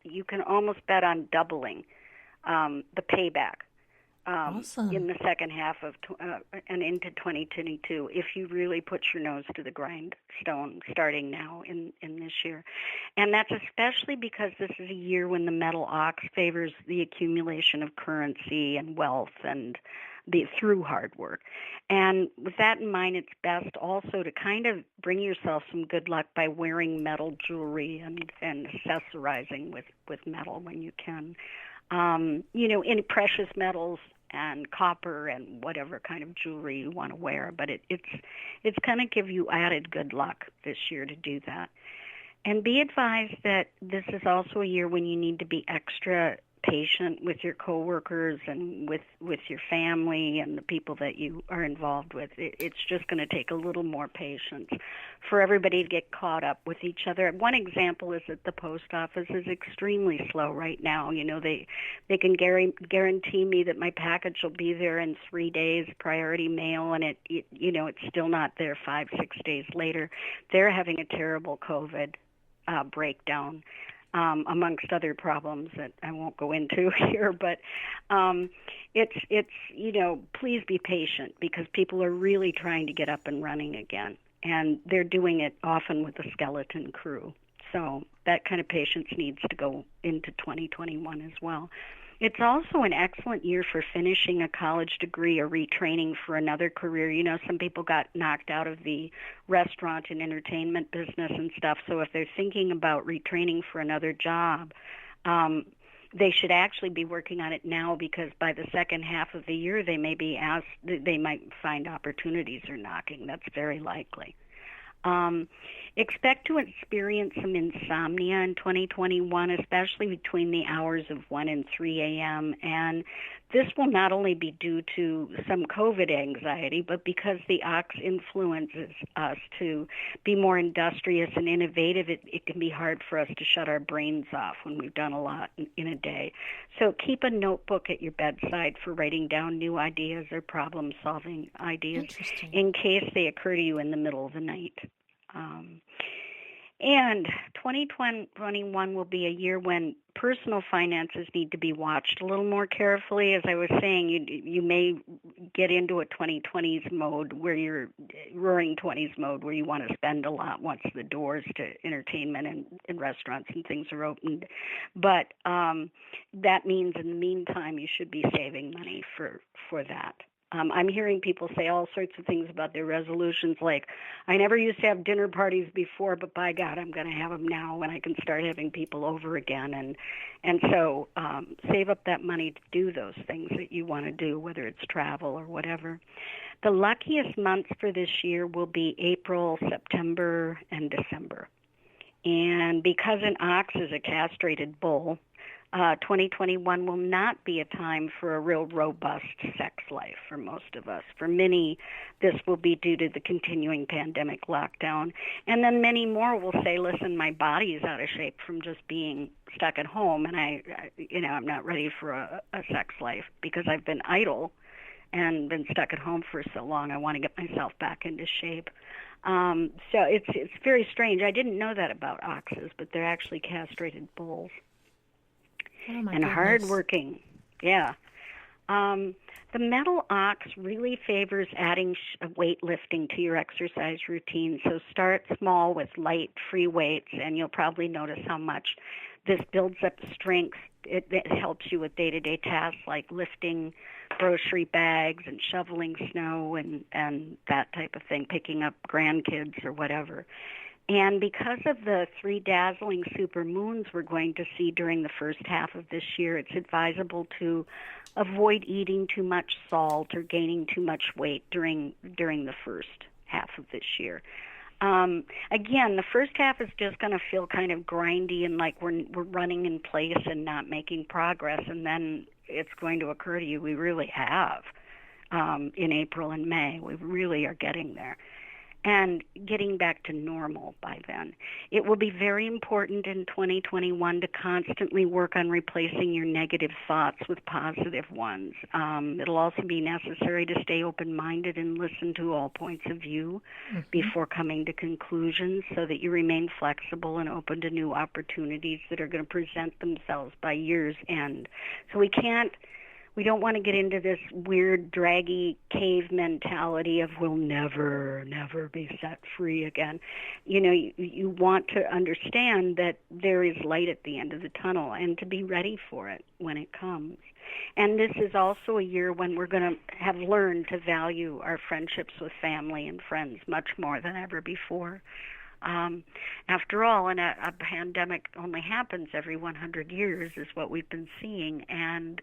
You can almost bet on doubling the payback Awesome. in the second half of and into 2022, if you really put your nose to the grindstone starting now in this year. And that's especially because this is a year when the metal ox favors the accumulation of currency and wealth and through hard work. And with that in mind, it's best also to kind of bring yourself some good luck by wearing metal jewelry and accessorizing with metal when you can. In precious metals and copper and whatever kind of jewelry you want to wear. But it's going to give you added good luck this year to do that. And be advised that this is also a year when you need to be extra patient with your coworkers and with your family and the people that you are involved with. It's just going to take a little more patience for everybody to get caught up with each other. One example is that the post office is extremely slow right now. They can guarantee me that my package will be there in 3 days, priority mail, and it's still not there 5-6 days later. They're having a terrible COVID breakdown. Amongst other problems that I won't go into here, but please be patient because people are really trying to get up and running again, and they're doing it often with a skeleton crew. So that kind of patience needs to go into 2021 as well. It's also an excellent year for finishing a college degree or retraining for another career. Some people got knocked out of the restaurant and entertainment business and stuff. So if they're thinking about retraining for another job, they should actually be working on it now because by the second half of the year, they might find opportunities are knocking. That's very likely. Expect to experience some insomnia in 2021, especially between the hours of 1 and 3 a.m. And this will not only be due to some COVID anxiety, but because the ox influences us to be more industrious and innovative, it can be hard for us to shut our brains off when we've done a lot in a day. So keep a notebook at your bedside for writing down new ideas or problem-solving ideas in case they occur to you in the middle of the night. And 2021 will be a year when personal finances need to be watched a little more carefully. As I was saying, you may get into a 2020s mode where you're roaring 20s mode where you want to spend a lot once the doors to entertainment and restaurants and things are opened. But that means in the meantime, you should be saving money for that. I'm hearing people say all sorts of things about their resolutions, like, I never used to have dinner parties before, but by God, I'm going to have them now when I can start having people over again. And so save up that money to do those things that you want to do, whether it's travel or whatever. The luckiest months for this year will be April, September, and December. And because an ox is a castrated bull, 2021 will not be a time for a real robust sex life for most of us. For many, this will be due to the continuing pandemic lockdown. And then many more will say, listen, my body is out of shape from just being stuck at home, and I'm not ready for a sex life because I've been idle and been stuck at home for so long. I want to get myself back into shape. So it's very strange. I didn't know that about oxes, but they're actually castrated bulls. Oh my and goodness. Hardworking. Yeah. The metal ox really favors adding weightlifting to your exercise routine. So start small with light, free weights, and you'll probably notice how much this builds up strength. It helps you with day-to-day tasks like lifting grocery bags and shoveling snow and that type of thing, picking up grandkids or whatever. And because of the 3 dazzling supermoons we're going to see during the first half of this year, it's advisable to avoid eating too much salt or gaining too much weight during the first half of this year. Again, the first half is just going to feel kind of grindy and like we're running in place and not making progress, and then it's going to occur to you we really have in April and May. We really are getting there. And getting back to normal by then. It will be very important in 2021 to constantly work on replacing your negative thoughts with positive ones. It'll also be necessary to stay open-minded and listen to all points of view before coming to conclusions so that you remain flexible and open to new opportunities that are going to present themselves by year's end. So we can't We don't want to get into this weird, draggy cave mentality of we'll never, never be set free again. You know, you want to understand that there is light at the end of the tunnel and to be ready for it when it comes. And this is also a year when we're going to have learned to value our friendships with family and friends much more than ever before. After all, and a pandemic only happens every 100 years is what we've been seeing, and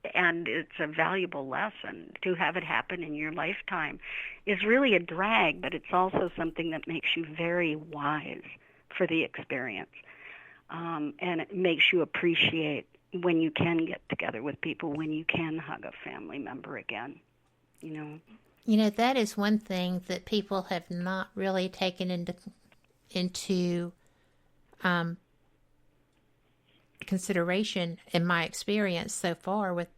it's a valuable lesson. To have it happen in your lifetime is really a drag, but it's also something that makes you very wise for the experience, and it makes you appreciate when you can get together with people, when you can hug a family member again, you know. You know, that is one thing that people have not really taken into consideration in my experience so far with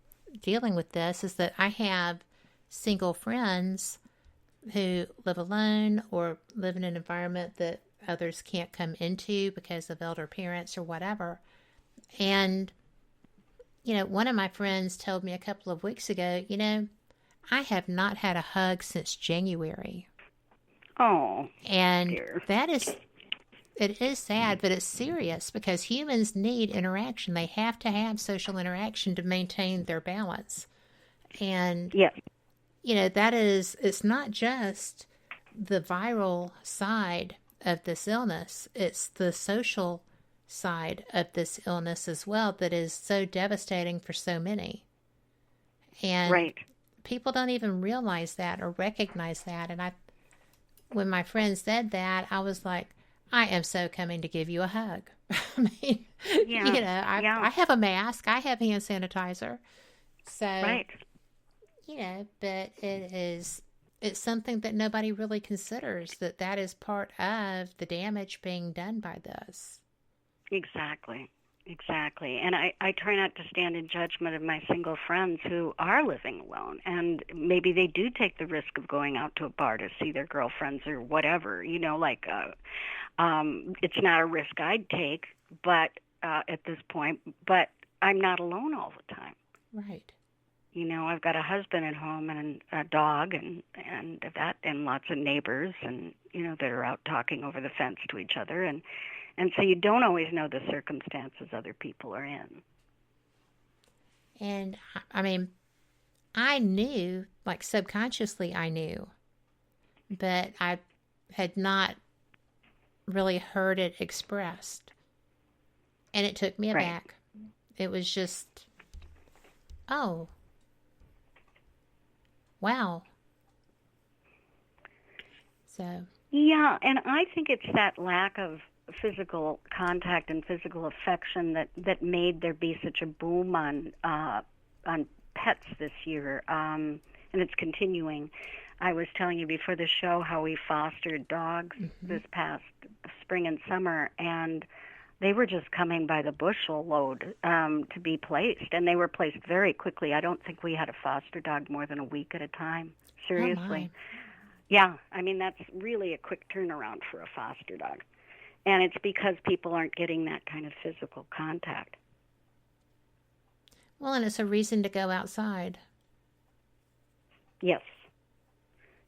dealing with this, is that I have single friends who live alone or live in an environment that others can't come into because of elder parents or whatever. And, you know, one of my friends told me a couple of weeks ago, you know, I have not had a hug since January. Oh, and dear. It is sad, but it's serious because humans need interaction. They have to have social interaction to maintain their balance. And, yes, you know, it's not just the viral side of this illness. It's the social side of this illness as well that is so devastating for so many. And right. People don't even realize that or recognize that. And when my friend said that, I was like, I am so coming to give you a hug. I mean, yeah. you know, I have a mask. I have hand sanitizer. So, right. You know, but it's something that nobody really considers, that is part of the damage being done by this. Exactly. And I try not to stand in judgment of my single friends who are living alone, and maybe they do take the risk of going out to a bar to see their girlfriends or whatever, you know, like it's not a risk I'd take, but at this point, but I'm not alone all the time. Right. You know, I've got a husband at home and a dog and lots of neighbors, and you know, that are out talking over the fence to each other, and so you don't always know the circumstances other people are in. And, I mean, I knew, like subconsciously I knew, but I had not really heard it expressed. And it took me aback. Right. It was just, oh, wow. So. Yeah, and I think it's that lack of physical contact and physical affection that made there be such a boom on pets this year, and it's continuing. I was telling you before the show how we fostered dogs this past spring and summer, and they were just coming by the bushel load to be placed, and they were placed very quickly. I don't think we had a foster dog more than a week at a time. Seriously. Yeah, I mean, that's really a quick turnaround for a foster dog. And it's because people aren't getting that kind of physical contact. Well, and it's a reason to go outside. Yes.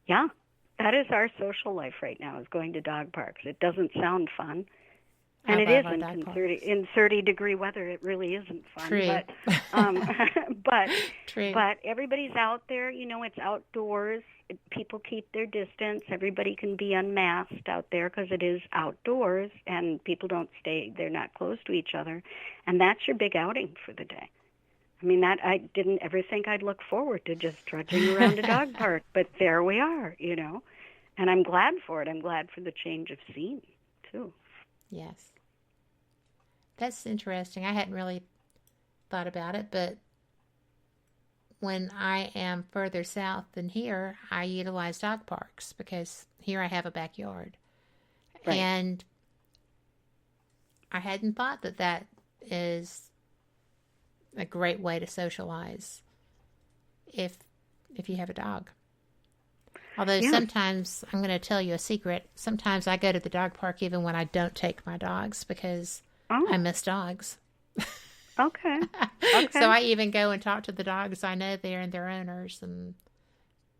Yeah, that is our social life right now, is going to dog parks. It doesn't sound fun. And it isn't in 30-degree weather. It really isn't fun. True. But everybody's out there. You know, it's outdoors. People keep their distance. Everybody can be unmasked out there because it is outdoors, and people don't stay. They're not close to each other, and that's your big outing for the day. I mean, that I didn't ever think I'd look forward to just trudging around a dog park, but there we are. You know, and I'm glad for it. I'm glad for the change of scene too. Yes. That's interesting. I hadn't really thought about it, but when I am further south than here, I utilize dog parks because here I have a backyard. Right. And I hadn't thought that is a great way to socialize if you have a dog. Although sometimes, I'm going to tell you a secret, sometimes I go to the dog park even when I don't take my dogs because I miss dogs. Okay. So I even go and talk to the dogs I know there and their owners and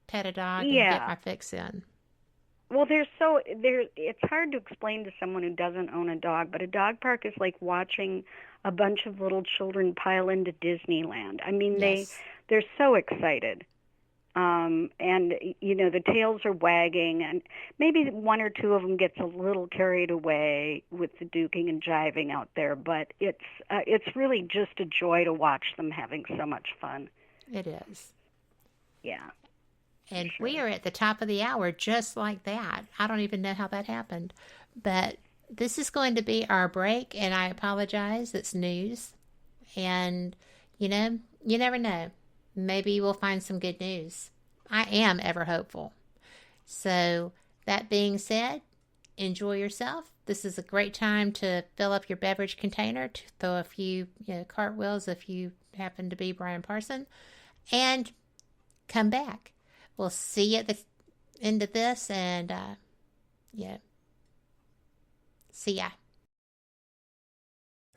pet a dog and get my fix in. Well, it's hard to explain to someone who doesn't own a dog, but a dog park is like watching a bunch of little children pile into Disneyland. I mean, they're so excited. And, the tails are wagging, and maybe one or two of them gets a little carried away with the duking and jiving out there, but it's really just a joy to watch them having so much fun. It is. Yeah. And we are at the top of the hour just like that. I don't even know how that happened. But this is going to be our break, and I apologize. It's news. And, you never know. Maybe we'll find some good news. I am ever hopeful. So, that being said, enjoy yourself. This is a great time to fill up your beverage container, to throw a few cartwheels if you happen to be Brian Parson, and come back. We'll see you at the end of this, and, see ya.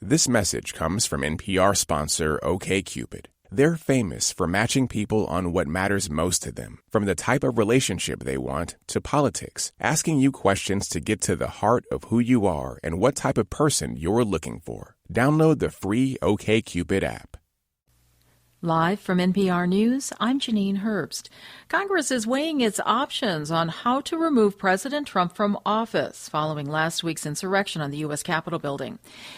This message comes from NPR sponsor OkCupid. They're famous for matching people on what matters most to them, from the type of relationship they want to politics, asking you questions to get to the heart of who you are and what type of person you're looking for. Download the free OkCupid app. Live from NPR News, I'm Janine Herbst. Congress is weighing its options on how to remove President Trump from office following last week's insurrection on the U.S. Capitol building.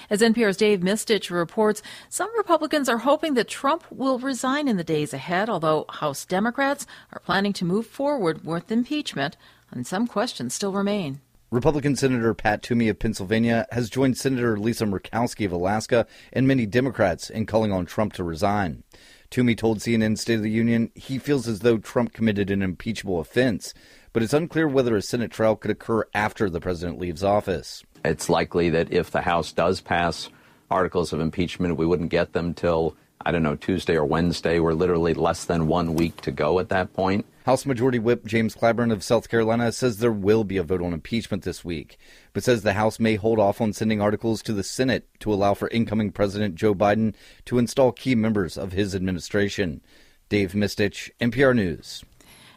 As NPR's Dave Mistich reports, some Republicans are hoping that Trump will resign in the days ahead, although House Democrats are planning to move forward with impeachment, and some questions still remain. Republican Senator Pat Toomey of Pennsylvania has joined Senator Lisa Murkowski of Alaska and many Democrats in calling on Trump to resign. Toomey told CNN State of the Union he feels as though Trump committed an impeachable offense, but it's unclear whether a Senate trial could occur after the president leaves office. It's likely that if the House does pass articles of impeachment, we wouldn't get them till, Tuesday or Wednesday. We're literally less than 1 week to go at that point. House Majority Whip James Clyburn of South Carolina says there will be a vote on impeachment this week, but says the House may hold off on sending articles to the Senate to allow for incoming President Joe Biden to install key members of his administration. Dave Mistich, NPR News.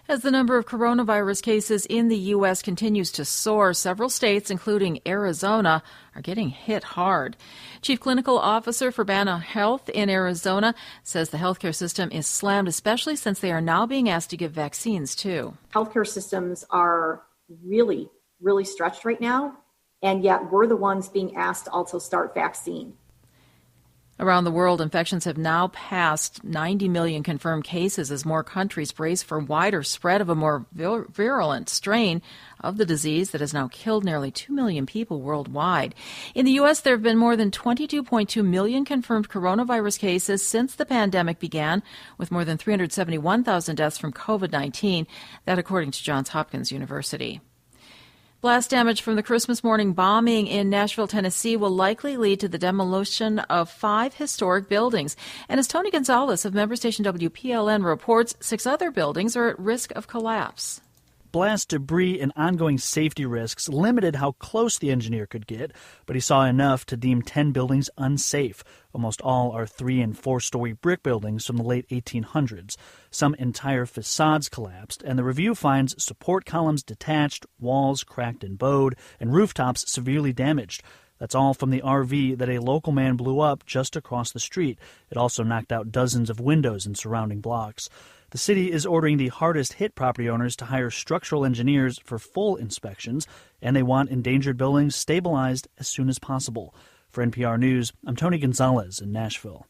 As the number of coronavirus cases in the U.S. continues to soar, several states, including Arizona, are getting hit hard. Chief Clinical Officer for Banner Health in Arizona says the healthcare system is slammed, especially since they are now being asked to give vaccines, too. Healthcare systems are really, really stretched right now, and yet we're the ones being asked to also start vaccine. Around the world, infections have now passed 90 million confirmed cases as more countries brace for wider spread of a more virulent strain of the disease that has now killed nearly 2 million people worldwide. In the U.S., there have been more than 22.2 million confirmed coronavirus cases since the pandemic began, with more than 371,000 deaths from COVID-19, that according to Johns Hopkins University. Blast damage from the Christmas morning bombing in Nashville, Tennessee will likely lead to the demolition of 5 historic buildings. And as Tony Gonzalez of member station WPLN reports, 6 other buildings are at risk of collapse. Blast debris and ongoing safety risks limited how close the engineer could get, but he saw enough to deem 10 buildings unsafe. Almost all are 3- and 4-story brick buildings from the late 1800s. Some entire facades collapsed, and the review finds support columns detached, walls cracked and bowed, and rooftops severely damaged. That's all from the RV that a local man blew up just across the street. It also knocked out dozens of windows in surrounding blocks. The city is ordering the hardest-hit property owners to hire structural engineers for full inspections, and they want endangered buildings stabilized as soon as possible. For NPR News, I'm Tony Gonzalez in Nashville.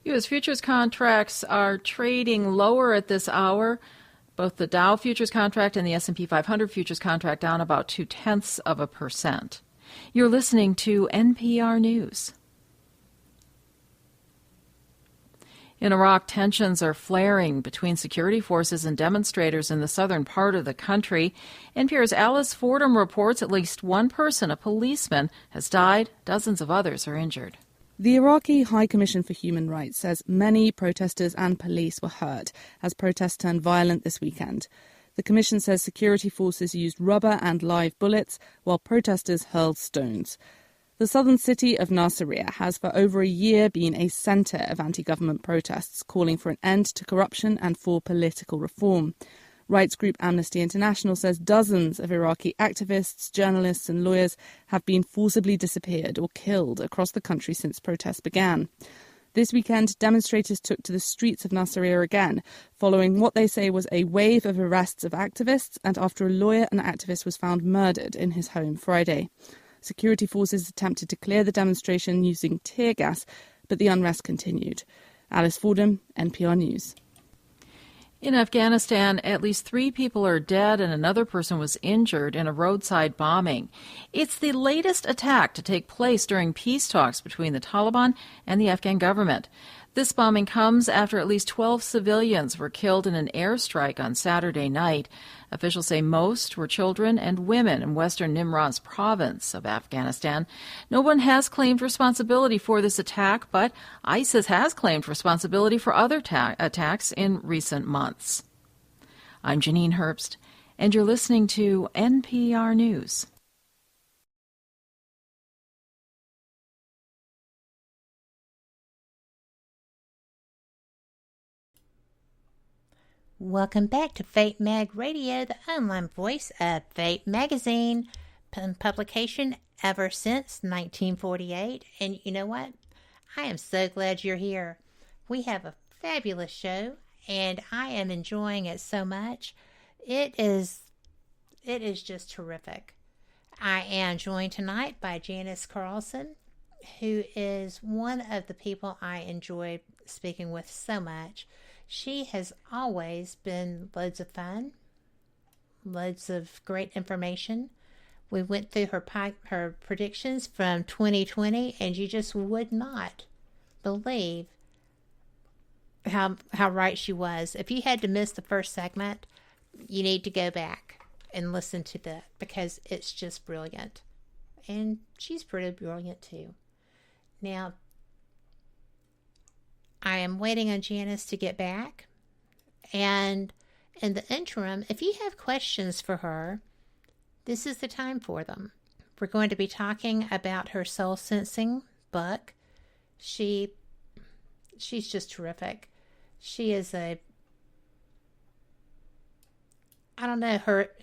U.S. futures contracts are trading lower at this hour. Both the Dow futures contract and the S&P 500 futures contract down about 0.2%. You're listening to NPR News. In Iraq, tensions are flaring between security forces and demonstrators in the southern part of the country. NPR's Alice Fordham reports at least one person, a policeman, has died. Dozens of others are injured. The Iraqi High Commission for Human Rights says many protesters and police were hurt as protests turned violent this weekend. The commission says security forces used rubber and live bullets while protesters hurled stones. The southern city of Nasiriyah has for over a year been a centre of anti-government protests calling for an end to corruption and for political reform. Rights group Amnesty International says dozens of Iraqi activists, journalists and lawyers have been forcibly disappeared or killed across the country since protests began. This weekend, demonstrators took to the streets of Nasiriyah again, following what they say was a wave of arrests of activists and after a lawyer and activist was found murdered in his home Friday. Security forces attempted to clear the demonstration using tear gas, but the unrest continued. Alice Fordham, NPR News. In Afghanistan, at least 3 people are dead and another person was injured in a roadside bombing. It's the latest attack to take place during peace talks between the Taliban and the Afghan government. This bombing comes after at least 12 civilians were killed in an airstrike on Saturday night. Officials say most were children and women in western Nimroz province of Afghanistan. No one has claimed responsibility for this attack, but ISIS has claimed responsibility for other attacks in recent months. I'm Janine Herbst, and you're listening to NPR News. Welcome back to Fate Mag Radio, the online voice of Fate Magazine, publication ever since 1948. And you know what? I am so glad you're here. We have a fabulous show, and I am enjoying it so much. It is just terrific. I am joined tonight by Janice Carlson, who is one of the people I enjoy speaking with so much. She has always been loads of fun, loads of great information. We went through her predictions from 2020, and you just would not believe how right she was. If you had to miss the first segment, you need to go back and listen to that because it's just brilliant. And she's pretty brilliant too. Now, I am waiting on Janice to get back. And in the interim, if you have questions for her, this is the time for them. We're going to be talking about her soul sensing book. She's just terrific. She is her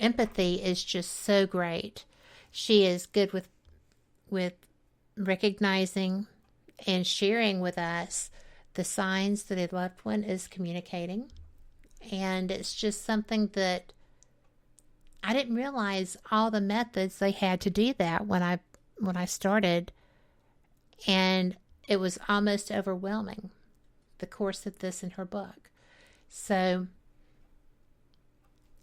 empathy is just so great. She is good with recognizing and sharing with us the signs that a loved one is communicating. And it's just something that I didn't realize all the methods they had to do that when I started. And it was almost overwhelming, the course of this in her book. So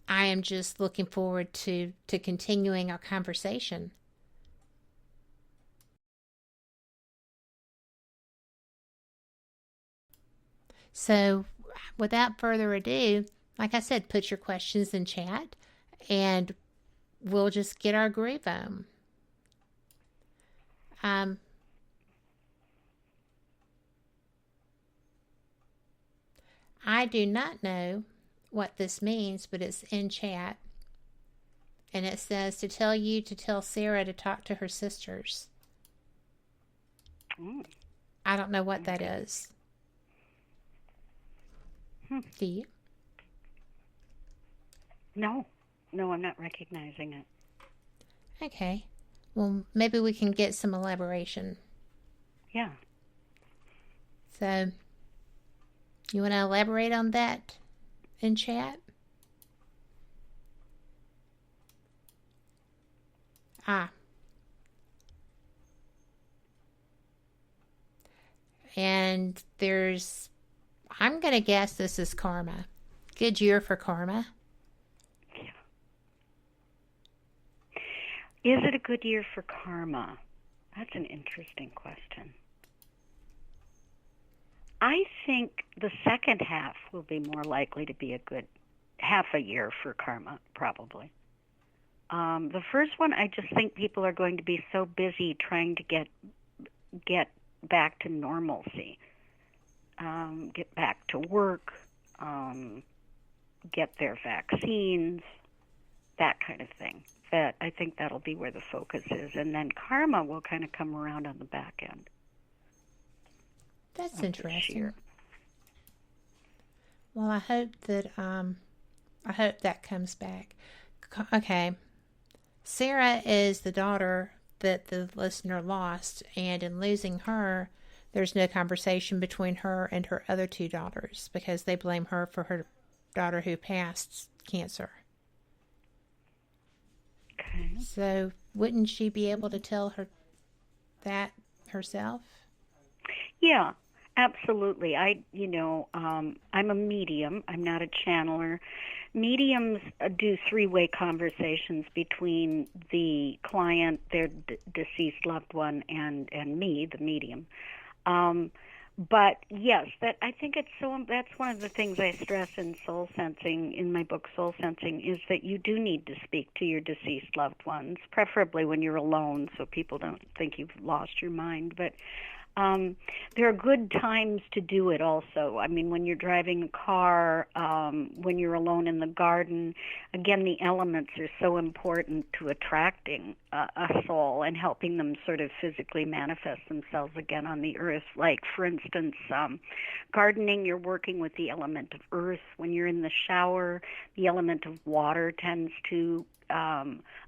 I am just looking forward to continuing our conversation. So, without further ado, like I said, put your questions in chat, and we'll just get our groove on. I do not know what this means, but it's in chat, and it says to tell Sarah to talk to her sisters. I don't know what that is. Do you? No, I'm not recognizing it. Okay. Well, maybe we can get some elaboration. Yeah. So, you want to elaborate on that in chat? And I'm going to guess this is karma. Good year for karma. Yeah. Is it a good year for karma? That's an interesting question. I think the second half will be more likely to be a good half a year for karma, probably. The first one, I just think people are going to be so busy trying to get back to normalcy. Get back to work, get their vaccines, that kind of thing. that I think that'll be where the focus is, and then karma will kind of come around on the back end. That's interesting. Well, I hope that comes back. Okay, Sarah is the daughter that the listener lost, and in losing her, there's no conversation between her and her other two daughters because they blame her for her daughter who passed cancer. Okay. So wouldn't she be able to tell her that herself? Yeah, absolutely. I'm a medium. I'm not a channeler. Mediums do three-way conversations between the client, their deceased loved one, and me, the medium. But yes, I think that's one of the things I stress in Soul Sensing, in my book Soul Sensing, is that you do need to speak to your deceased loved ones, preferably when you're alone so people don't think you've lost your mind. But there are good times to do it also. I mean, when you're driving a car, when you're alone in the garden, again, the elements are so important to attracting a soul and helping them sort of physically manifest themselves again on the earth. Like, for instance, gardening, you're working with the element of earth. When you're in the shower, the element of water tends to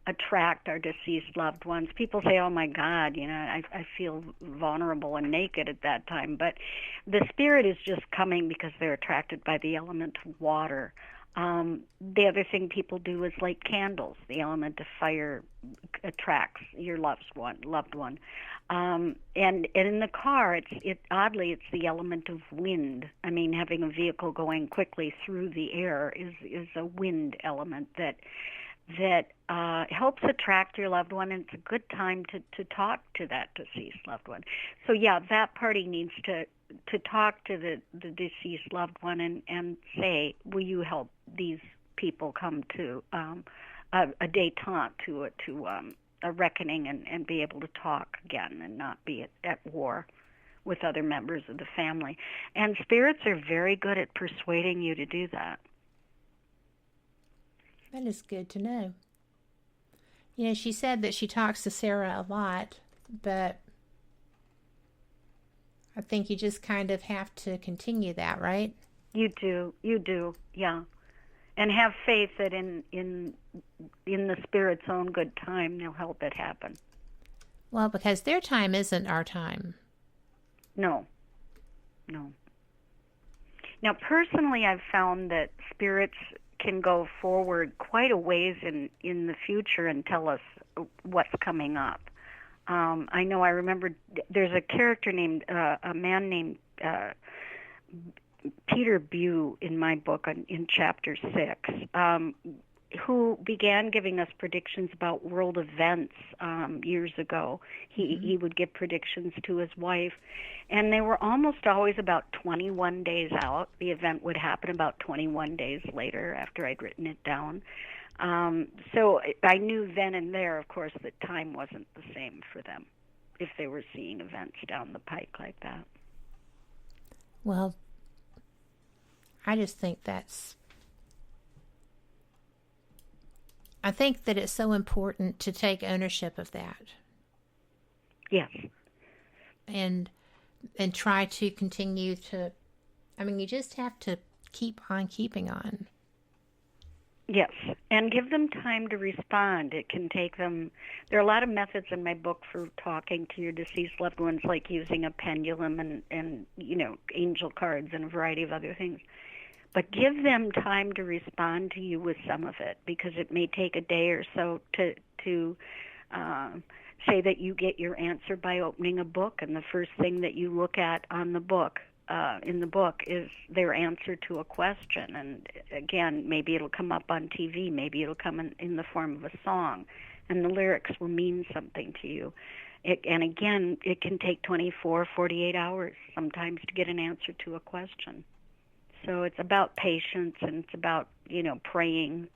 attract our deceased loved ones. People say, oh my God, I feel vulnerable and naked at that time. But the spirit is just coming because they're attracted by the element of water. The other thing people do is light candles. The element of fire attracts your loved one. And in the car, oddly, it's the element of wind. I mean, having a vehicle going quickly through the air is a wind element that helps attract your loved one, and it's a good time to talk to that deceased loved one. So yeah, that party needs to talk to the deceased loved one and say, will you help these people come to a détente, to a reckoning, and be able to talk again and not be at war with other members of the family. And spirits are very good at persuading you to do that. That is good to know. She said that she talks to Sarah a lot, but I think you just kind of have to continue that, right? You do, yeah. And have faith that in the Spirit's own good time, they'll help it happen. Well, because their time isn't our time. No. Now, personally, I've found that spirits can go forward quite a ways in the future and tell us what's coming up. I remember there's a character named, a man named Peter Bew in my book in chapter 6, who began giving us predictions about world events years ago. He would give predictions to his wife, and they were almost always about 21 days out. The event would happen about 21 days later after I'd written it down. So I knew then and there, of course, that time wasn't the same for them if they were seeing events down the pike like that. Well, I just think I think that it's so important to take ownership of that. Yes. And try to continue to, you just have to keep on keeping on. Yes, and give them time to respond. It can take them, there are a lot of methods in my book for talking to your deceased loved ones, like using a pendulum and angel cards and a variety of other things. But give them time to respond to you with some of it, because it may take a day or so to say that you get your answer by opening a book, and the first thing that you look at on the book, in the book, is their answer to a question. And again, maybe it'll come up on TV, maybe it'll come in the form of a song, and the lyrics will mean something to you. And again, it can take 24, 48 hours sometimes to get an answer to a question. So it's about patience, and it's about, praying,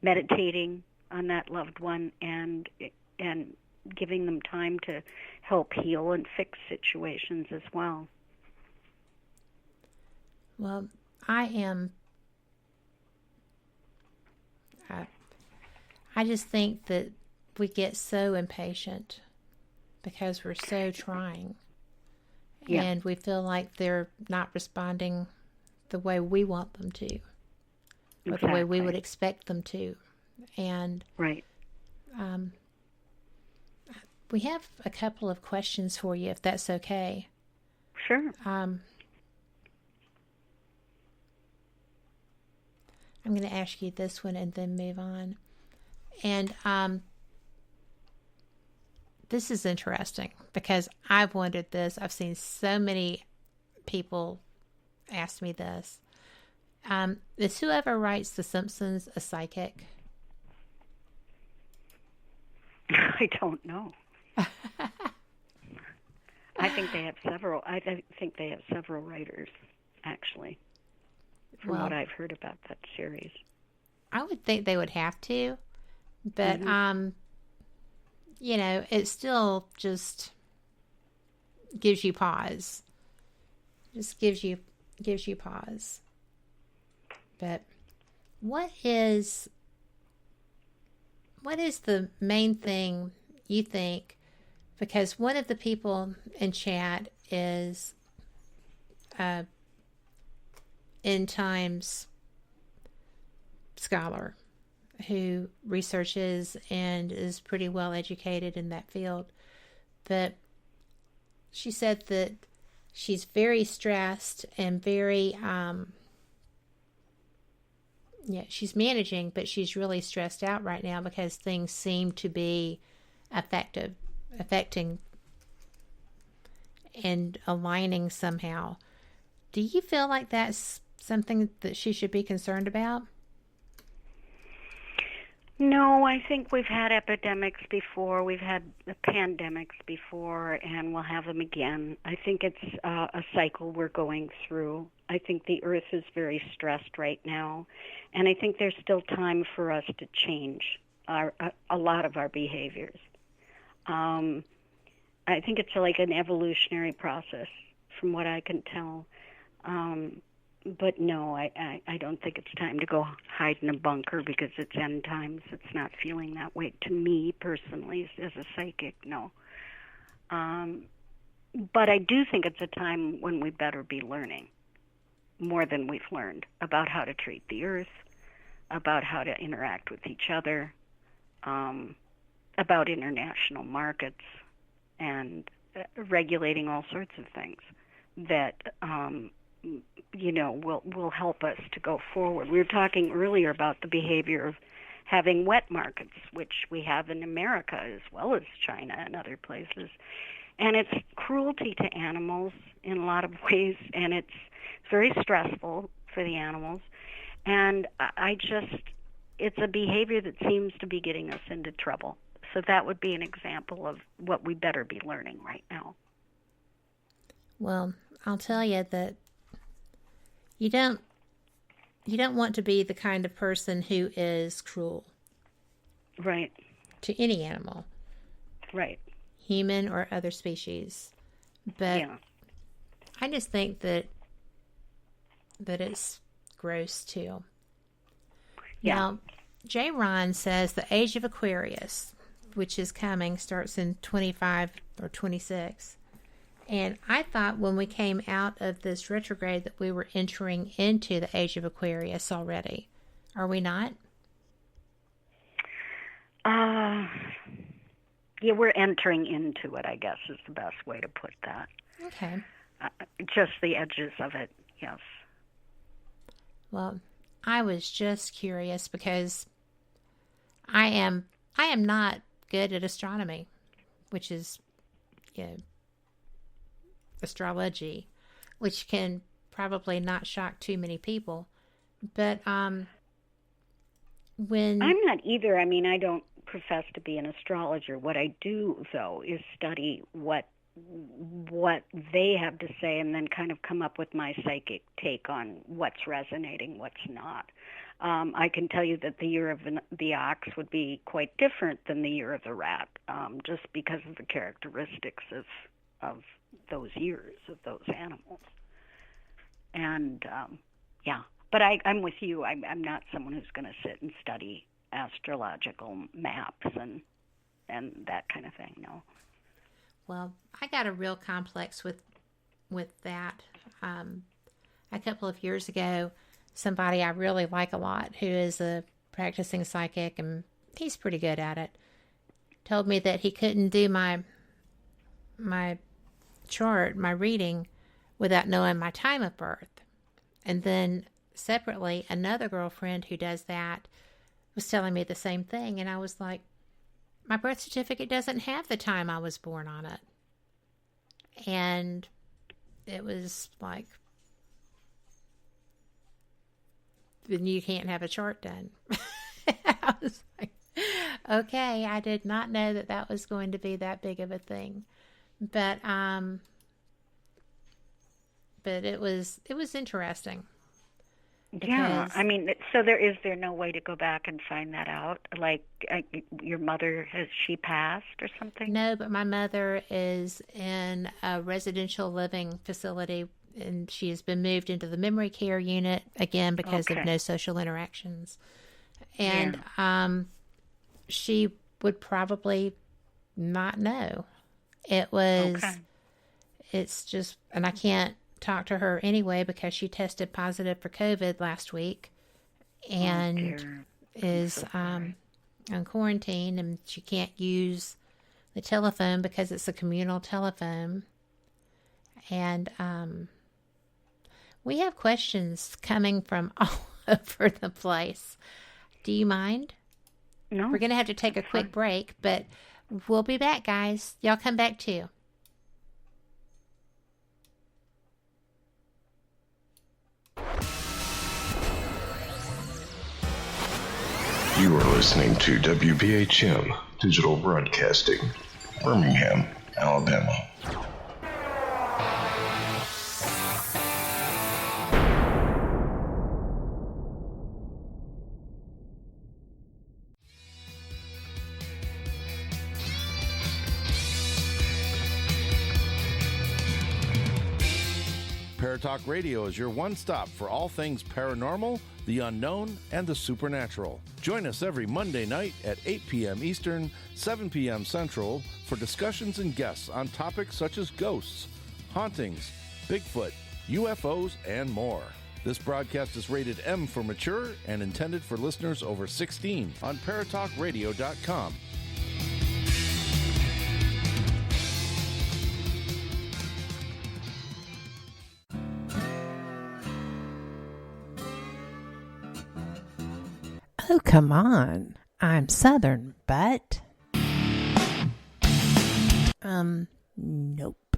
meditating on that loved one, and giving them time to help heal and fix situations as well. Well, I I just think that we get so impatient because we're so trying. Yeah. And we feel like they're not responding the way we want them to, or the way we would expect them to. And right. We have a couple of questions for you, if that's okay. Sure. I'm going to ask you this one and then move on. And this is interesting because I've wondered this. I've seen so many people ask me this. Is whoever writes The Simpsons a psychic? I don't know. I think they have several. I think they have several writers, actually, from what I've heard about that series. I would think they would have to, but you know, it still just gives you pause. Just gives you pause. But what is the main thing you think? Because one of the people in chat is end times scholar who researches and is pretty well educated in that field. But she said that she's very stressed and very she's managing, but she's really stressed out right now because things seem to be affecting and aligning somehow. Do you feel like that's something that she should be concerned about? No, I think we've had epidemics before, we've had pandemics before, and we'll have them again. I think it's a cycle we're going through. I think the Earth is very stressed right now, and I think there's still time for us to change a lot of our behaviors. I think it's like an evolutionary process, from what I can tell. But no, I don't think it's time to go hide in a bunker because it's end times. It's not feeling that way to me personally as a psychic, no. But I do think it's a time when we better be learning more than we've learned about how to treat the Earth, about how to interact with each other, about international markets, and regulating all sorts of things that will help us to go forward. We were talking earlier about the behavior of having wet markets, which we have in America as well as China and other places. And it's cruelty to animals in a lot of ways, and it's very stressful for the animals. And it's a behavior that seems to be getting us into trouble. So that would be an example of what we better be learning right now. Well, I'll tell you that you don't want to be the kind of person who is cruel. Right. To any animal. Right. Human or other species. But I just think that it's gross too. Yeah. Now, J. Ron says the age of Aquarius, which is coming, starts in 25 or 26. And I thought when we came out of this retrograde that we were entering into the age of Aquarius already. Are we not? Yeah, we're entering into it, I guess, is the best way to put that. Okay. Just the edges of it, yes. Well, I was just curious because I am not good at astronomy, which is, astrology, which can probably not shock too many people. But when I'm not either. I mean, I don't profess to be an astrologer. What I do, though, is study what they have to say and then kind of come up with my psychic take on what's resonating, what's not. I can tell you that the year of the ox would be quite different than the year of the rat, just because of the characteristics of those years, of those animals. And, but I'm with you. I'm not someone who's going to sit and study astrological maps and that kind of thing. No. Well, I got a real complex with that. A couple of years ago, somebody I really like a lot, who is a practicing psychic, and he's pretty good at it, told me that he couldn't do my chart, my reading, without knowing my time of birth. And then separately, another girlfriend who does that was telling me the same thing, and I was like, my birth certificate doesn't have the time I was born on it. And it was like, then you can't have a chart done. I was like, okay, I did not know that was going to be that big of a thing. But it was interesting. Yeah, I mean, so is there no way to go back and find that out? Like, your mother, has she passed or something? No, but my mother is in a residential living facility, and she has been moved into the memory care unit again because of no social interactions. And she would probably not know. It's just, and I can't talk to her anyway because she tested positive for COVID last week and is on quarantine, and she can't use the telephone because it's a communal telephone. And we have questions coming from all over the place. Do you mind? No. We're going to have to take a quick break, but we'll be back, guys. Y'all come back too. You are listening to WBHM Digital Broadcasting, Birmingham, Alabama. Paratalk Radio is your one-stop for all things paranormal, the unknown, and the supernatural. Join us every Monday night at 8 p.m. Eastern, 7 p.m. Central for discussions and guests on topics such as ghosts, hauntings, Bigfoot, UFOs, and more. This broadcast is rated M for mature and intended for listeners over 16 on paratalkradio.com. Oh, come on. I'm Southern, but... Nope.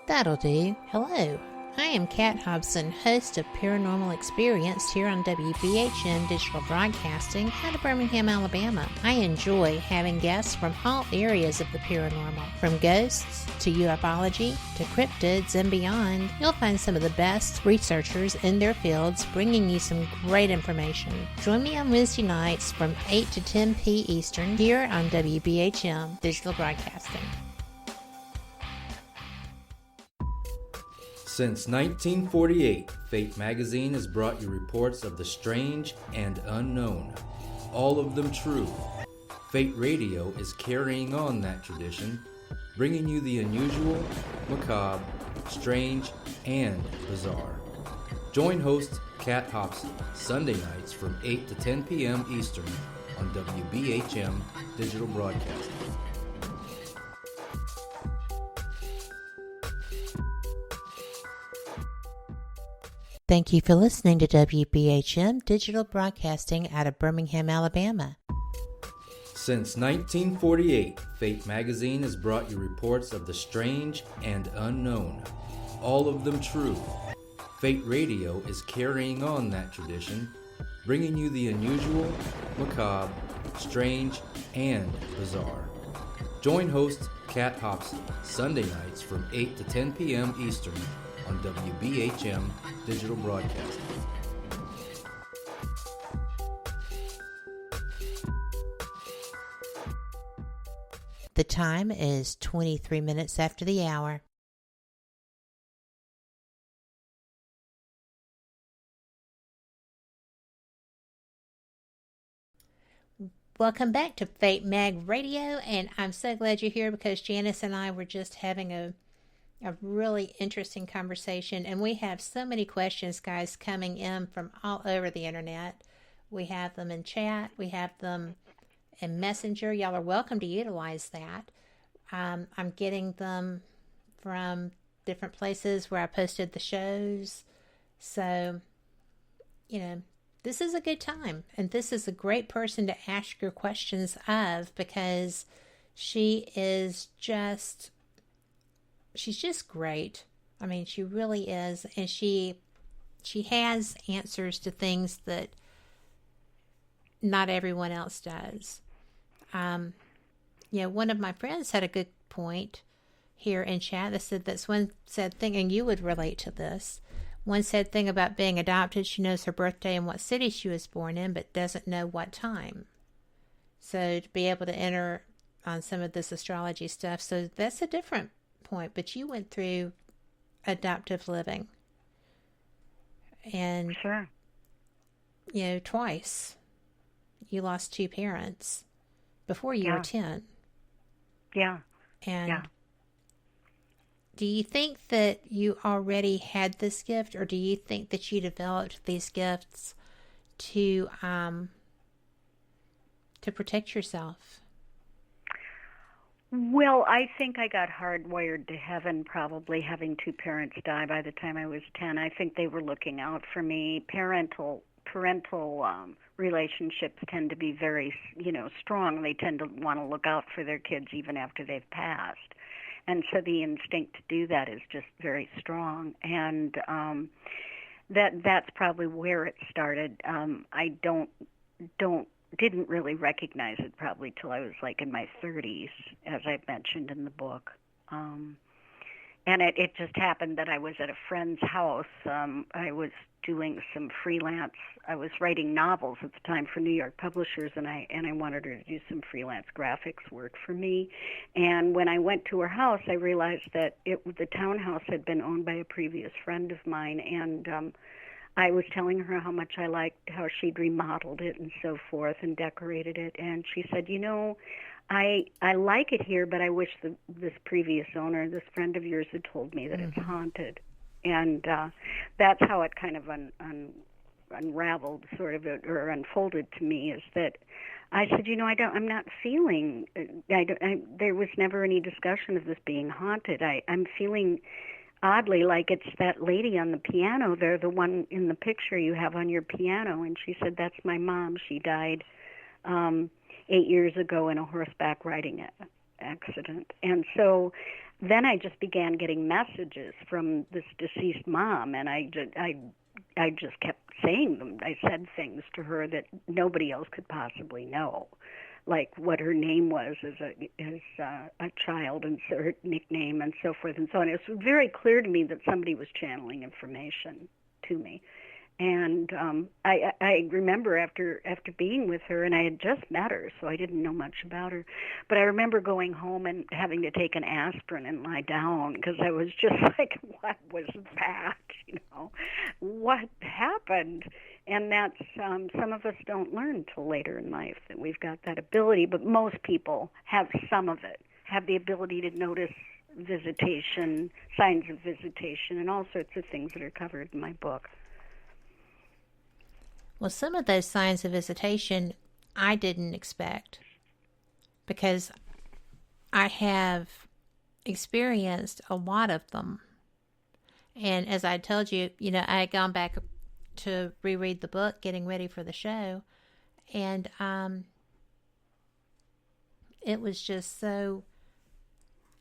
That'll do. Hello. I am Kat Hobson, host of Paranormal Experience here on WBHM Digital Broadcasting out of Birmingham, Alabama. I enjoy having guests from all areas of the paranormal, from ghosts to ufology to cryptids and beyond. You'll find some of the best researchers in their fields bringing you some great information. Join me on Wednesday nights from 8 to 10 p. Eastern here on WBHM Digital Broadcasting. Since 1948, Fate magazine has brought you reports of the strange and unknown, all of them true. Fate Radio is carrying on that tradition, bringing you the unusual, macabre, strange, and bizarre. Join host Kat Hobson Sunday nights from 8 to 10 p.m. Eastern on WBHM Digital Broadcasting. Thank you for listening to WBHM Digital Broadcasting out of Birmingham, Alabama. Since 1948, Fate magazine has brought you reports of the strange and unknown, all of them true. Fate Radio is carrying on that tradition, bringing you the unusual, macabre, strange, and bizarre. Join host Kat Hobson Sunday nights from 8 to 10 p.m. Eastern on WBHM Digital Broadcasting. The time is 23 minutes after the hour. Welcome back to Fate Mag Radio, and I'm so glad you're here because Janice and I were just having a really interesting conversation, and we have so many questions, guys, coming in from all over the internet. We have them in chat, we have them in Messenger. Y'all are welcome to utilize that. I'm getting them from different places where I posted the shows. So, this is a good time, and this is a great person to ask your questions of because she's just great. I mean, she really is, and she has answers to things that not everyone else does. One of my friends had a good point here in chat that said that's one sad thing, and you would relate to this. One sad thing about being adopted, she knows her birthday and what city she was born in, but doesn't know what time. So to be able to enter on some of this astrology stuff, so that's a different point. But you went through adoptive living. And, sure. Twice. You lost 2 parents before you were 10. Yeah. And yeah. Do you think that you already had this gift, or do you think that you developed these gifts to protect yourself? Well, I think I got hardwired to heaven, probably having 2 parents die by the time I was 10. I think they were looking out for me. Parental relationships tend to be very, strong. They tend to want to look out for their kids even after they've passed. And so the instinct to do that is just very strong. And that's probably where it started. I didn't really recognize it probably till I was like in my 30s, as I mentioned in the book. And it just happened that I was at a friend's house. I was doing some freelance. I was writing novels at the time for New York publishers, and I wanted her to do some freelance graphics work for me. And when I went to her house, I realized that the townhouse had been owned by a previous friend of mine, and I was telling her how much I liked how she'd remodeled it and so forth and decorated it. And she said, I like it here, but I wish this previous owner, this friend of yours, had told me that it's haunted. And that's how it kind of unraveled, sort of, or unfolded to me, is that I said, I'm not feeling, there was never any discussion of this being haunted. I'm feeling oddly like it's that lady on the piano there, the one in the picture you have on your piano. And she said, that's my mom. She died 8 years ago in a horseback riding accident. And so then I just began getting messages from this deceased mom, and I just kept saying them. I said things to her that nobody else could possibly know, like what her name was as a child and her nickname and so forth and so on. It was very clear to me that somebody was channeling information to me. And I remember after being with her, and I had just met her, so I didn't know much about her, but I remember going home and having to take an aspirin and lie down because I was just like, what was that? What happened? And that's some of us don't learn till later in life that we've got that ability, but most people have some of it, have the ability to notice visitation, signs of visitation, and all sorts of things that are covered in my book. Well, some of those signs of visitation I didn't expect because I have experienced a lot of them. And as I told you, I had gone back to reread the book, getting ready for the show, and it was just so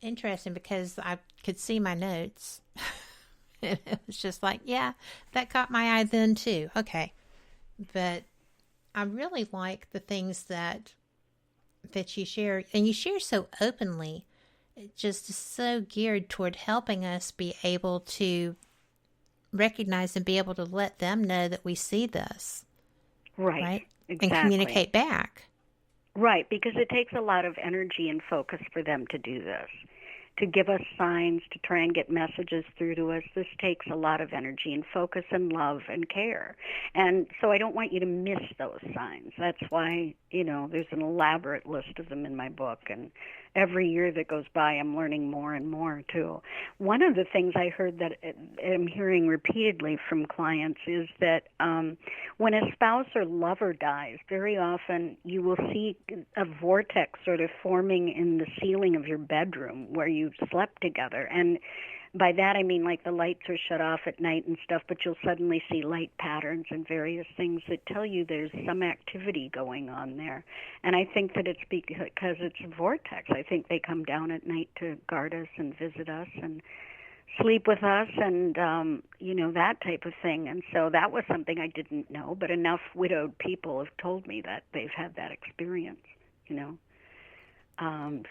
interesting because I could see my notes. And it was just like, yeah, that caught my eye then too. Okay. But I really like the things that you share, and you share so openly. It just is so geared toward helping us be able to recognize and be able to let them know that we see this. Right? Exactly. And communicate back. Right, because it takes a lot of energy and focus for them to do this. to give us signs, to try and get messages through to us. This takes a lot of energy and focus and love and care. And so I don't want you to miss those signs. That's why, there's an elaborate list of them in my book. And every year that goes by, I'm learning more and more, too. One of the things I heard that I'm hearing repeatedly from clients is that when a spouse or lover dies, very often you will see a vortex sort of forming in the ceiling of your bedroom where you slept together. And by that I mean like the lights are shut off at night and stuff, but you'll suddenly see light patterns and various things that tell you there's some activity going on there. And I think that it's because it's a vortex. I think they come down at night to guard us and visit us and sleep with us and, that type of thing. And so that was something I didn't know, but enough widowed people have told me that they've had that experience,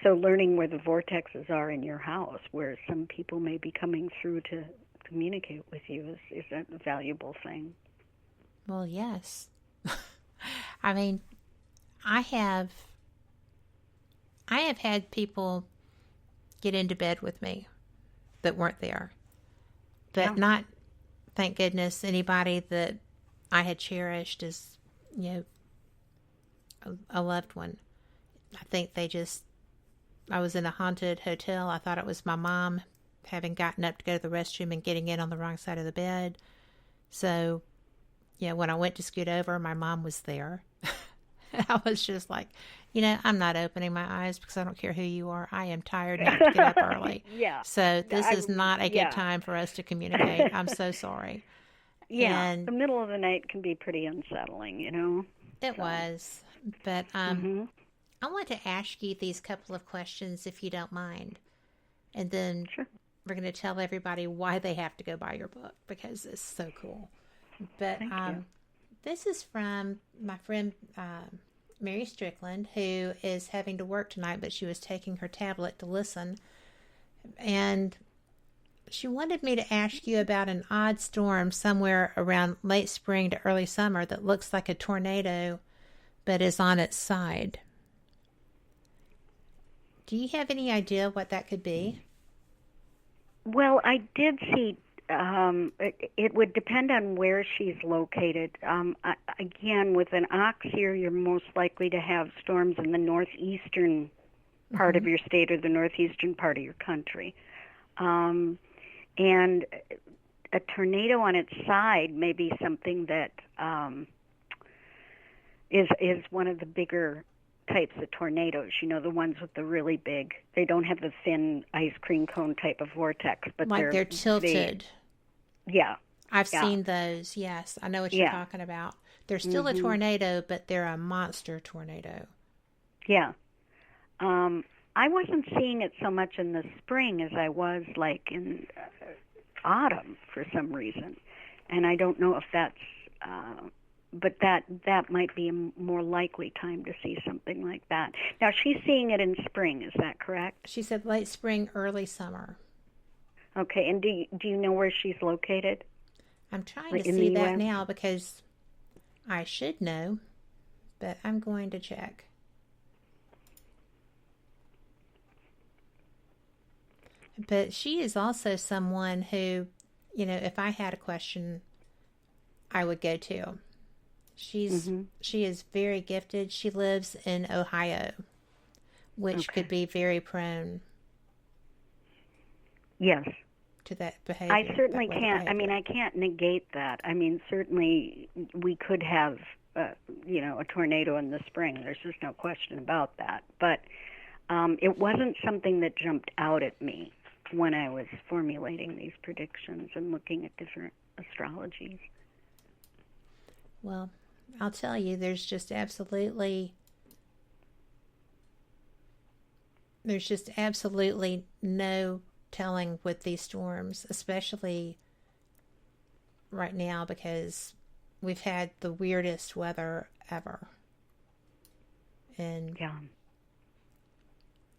So learning where the vortexes are in your house, where some people may be coming through to communicate with you is a valuable thing. Well, yes. I mean, I have had people get into bed with me that weren't there. But not, thank goodness, anybody that I had cherished as, a loved one. I think I was in a haunted hotel. I thought it was my mom having gotten up to go to the restroom and getting in on the wrong side of the bed. So, when I went to scoot over, my mom was there. I was just like, I'm not opening my eyes because I don't care who you are. I am tired and have to get up early. Yeah. So this is not a good time for us to communicate. I'm so sorry. Yeah. And the middle of the night can be pretty unsettling, It was. But I want to ask you these couple of questions, if you don't mind. And then we're going to tell everybody why they have to go buy your book, because it's so cool. But this is from my friend Mary Strickland, who is having to work tonight, but she was taking her tablet to listen. And she wanted me to ask you about an odd storm somewhere around late spring to early summer that looks like a tornado, but is on its side. Do you have any idea what that could be? Well, I did see, it would depend on where she's located. Again, with an ox here, you're most likely to have storms in the northeastern part of your state or the northeastern part of your country. And a tornado on its side may be something that is one of the bigger types of tornadoes, the ones with the really big, they don't have the thin ice cream cone type of vortex, but they're tilted. I've Yeah. seen those. Yes, I know what you're talking about. They're still a tornado, but they're a monster tornado. Yeah. I wasn't seeing it so much in the spring as I was like in autumn for some reason. And I don't know if that's, but that might be a more likely time to see something like that. Now, she's seeing it in spring, is that correct? She said late spring, early summer. Okay, and do you know where she's located? I'm trying to see that now because I should know, but I'm going to check. But she is also someone who, if I had a question, I would go to. She is very gifted. She lives in Ohio, which could be very prone. Yes. To that behavior. I certainly can't. I mean, I can't negate that. I mean, certainly we could have, a tornado in the spring. There's just no question about that. But it wasn't something that jumped out at me when I was formulating these predictions and looking at different astrologies. Well, I'll tell you, there's just absolutely no telling with these storms, especially right now because we've had the weirdest weather ever. And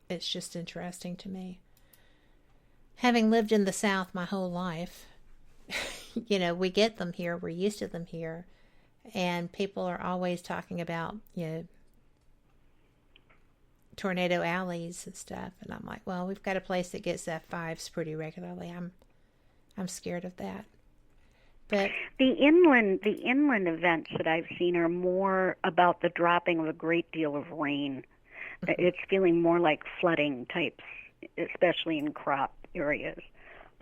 it's just interesting to me. Having lived in the South my whole life, we get them here, we're used to them here, and people are always talking about, tornado alleys and stuff. And I'm like, well, we've got a place that gets F5s pretty regularly. I'm scared of that. But the inland events that I've seen are more about the dropping of a great deal of rain. Mm-hmm. It's feeling more like flooding types, especially in crop areas.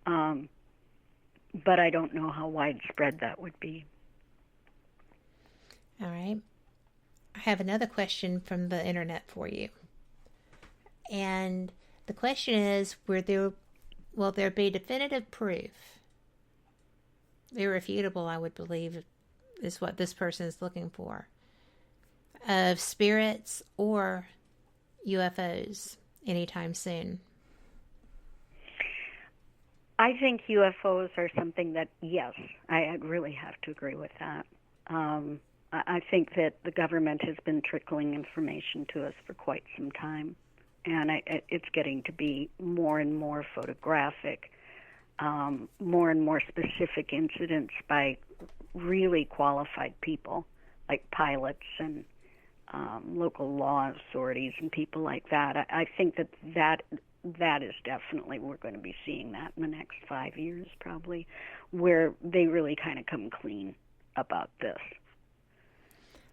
But I don't know how widespread that would be. All right. I have another question from the internet for you. And the question is, will there be definitive proof, irrefutable, I would believe, is what this person is looking for, of spirits or UFOs anytime soon? I think UFOs are something that, yes, I really have to agree with that. I think that the government has been trickling information to us for quite some time, and it's getting to be more and more photographic, more and more specific incidents by really qualified people, like pilots and local law authorities and people like that. I think that is definitely, we're going to be seeing that in the next 5 years probably, where they really kind of come clean about this.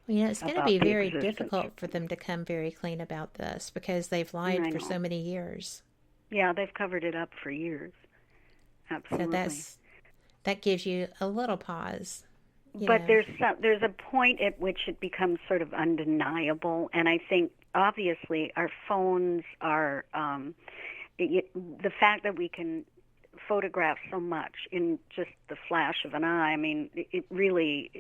Well, it's going to be very difficult for them to come very clean about this because they've lied for so many years. Yeah, they've covered it up for years. Absolutely. So that gives you a little pause. But there's a point at which it becomes sort of undeniable, and I think obviously our phones are the fact that we can photograph so much in just the flash of an eye. I mean, it really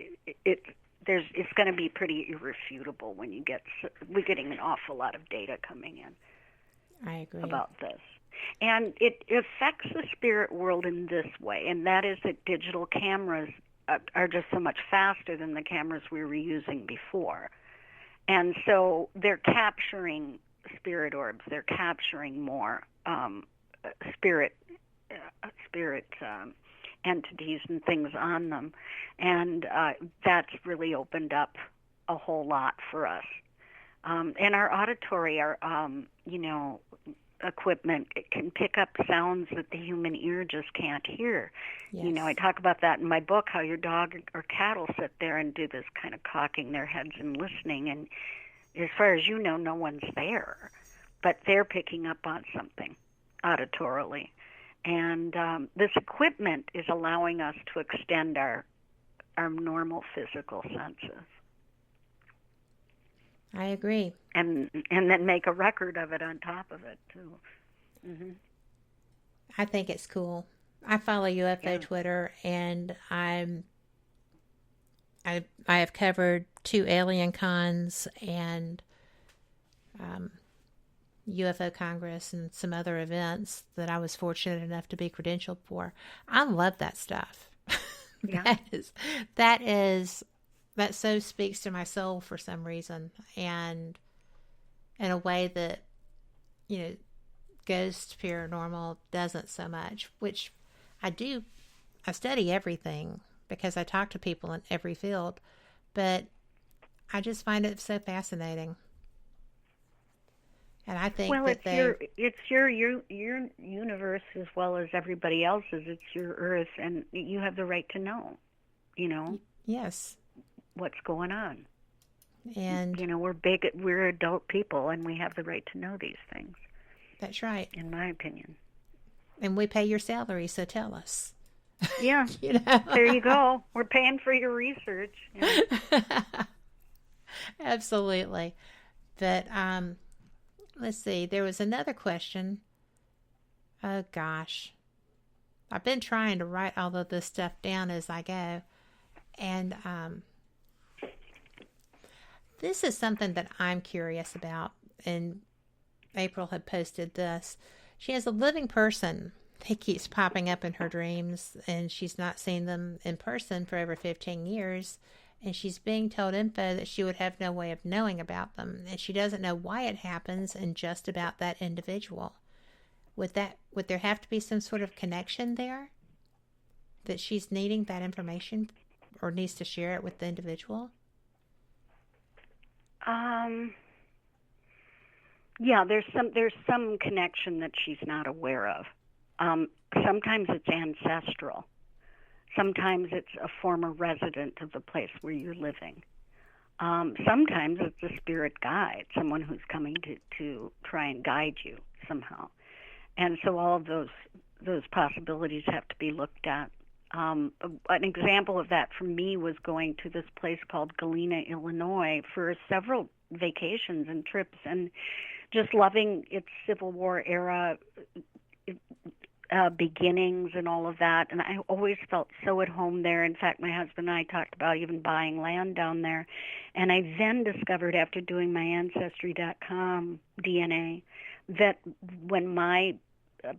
it's going to be pretty irrefutable when we're getting an awful lot of data coming in. I agree about this. And it affects the spirit world in this way, and that is that digital cameras are just so much faster than the cameras we were using before. And so they're capturing spirit orbs. They're capturing more spirit entities and things on them. And that's really opened up a whole lot for us. And our auditory, equipment, it can pick up sounds that the human ear just can't hear. Yes. I talk about that in my book, how your dog or cat will sit there and do this kind of cocking their heads and listening, and as far as you know, no one's there, but they're picking up on something auditorily. And this equipment is allowing us to extend our normal physical senses. I agree. And then make a record of it on top of it, too. Mm-hmm. I think it's cool. I follow UFO Twitter, and I have covered 2 alien cons and UFO Congress and some other events that I was fortunate enough to be credentialed for. I love that stuff. Yeah. That so speaks to my soul for some reason, and in a way that, ghost paranormal doesn't so much, which I do. I study everything because I talk to people in every field, but I just find it so fascinating. And I think it's your universe as well as everybody else's. It's your Earth, and you have the right to know, Yes. what's going on. And we're adult people, and we have the right to know these things. That's right. In my opinion. And we pay your salary, so tell us. Yeah. There you go. We're paying for your research. Yeah. Absolutely. But let's see. There was another question. Oh gosh. I've been trying to write all of this stuff down as I go. And this is something that I'm curious about, and April had posted this. She has a living person that keeps popping up in her dreams, and she's not seen them in person for over 15 years, and she's being told info that she would have no way of knowing about them, and she doesn't know why it happens and just about that individual. Would there have to be some sort of connection there that she's needing that information or needs to share it with the individual? Yeah, there's some connection that she's not aware of. Sometimes it's ancestral. Sometimes it's a former resident of the place where you're living. Sometimes it's a spirit guide, someone who's coming to try and guide you somehow. And so all of those possibilities have to be looked at. An example of that for me was going to this place called Galena, Illinois for several vacations and trips, and just loving its Civil War era beginnings and all of that. And I always felt so at home there. In fact, my husband and I talked about even buying land down there. And I then discovered after doing my Ancestry.com DNA that when my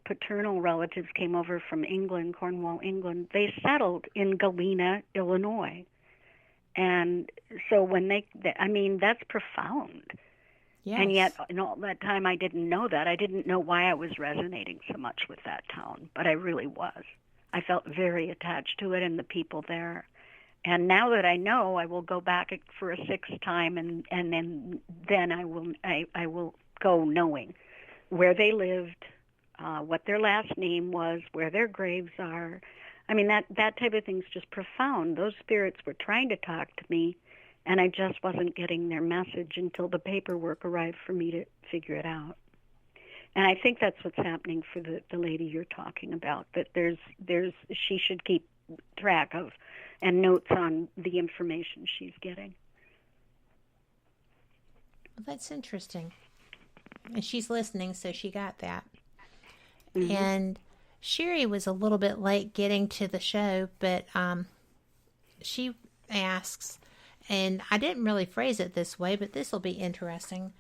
paternal relatives came over from England, Cornwall, England, they settled in Galena, Illinois. And so when that's profound. Yes. And yet, in all that time, I didn't know that. I didn't know why I was resonating so much with that town, but I really was. I felt very attached to it and the people there. And now that I know, I will go back for a sixth time, and then I will go knowing where they lived, what their last name was, where their graves are. I mean, that type of thing's just profound. Those spirits were trying to talk to me, and I just wasn't getting their message until the paperwork arrived for me to figure it out. And I think that's what's happening for the lady you're talking about, that she should keep track of and notes on the information she's getting. Well, that's interesting. And she's listening, so she got that. Mm-hmm. And Sherry was a little bit late getting to the show, but she asks, and I didn't really phrase it this way, but this will be interesting.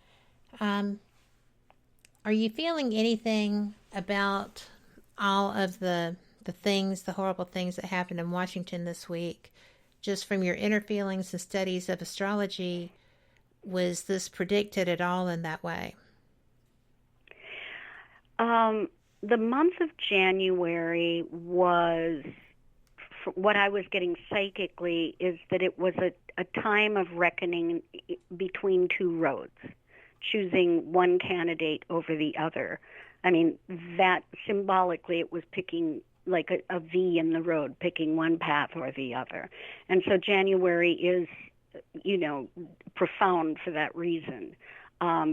Are you feeling anything about all of the things, the horrible things that happened in Washington this week, just from your inner feelings and studies of astrology? Was this predicted at all in that way? The month of January was, what I was getting psychically is that it was a time of reckoning between two roads, choosing one candidate over the other. I mean, that symbolically it was picking like a V in the road, picking one path or the other. And so January is, profound for that reason.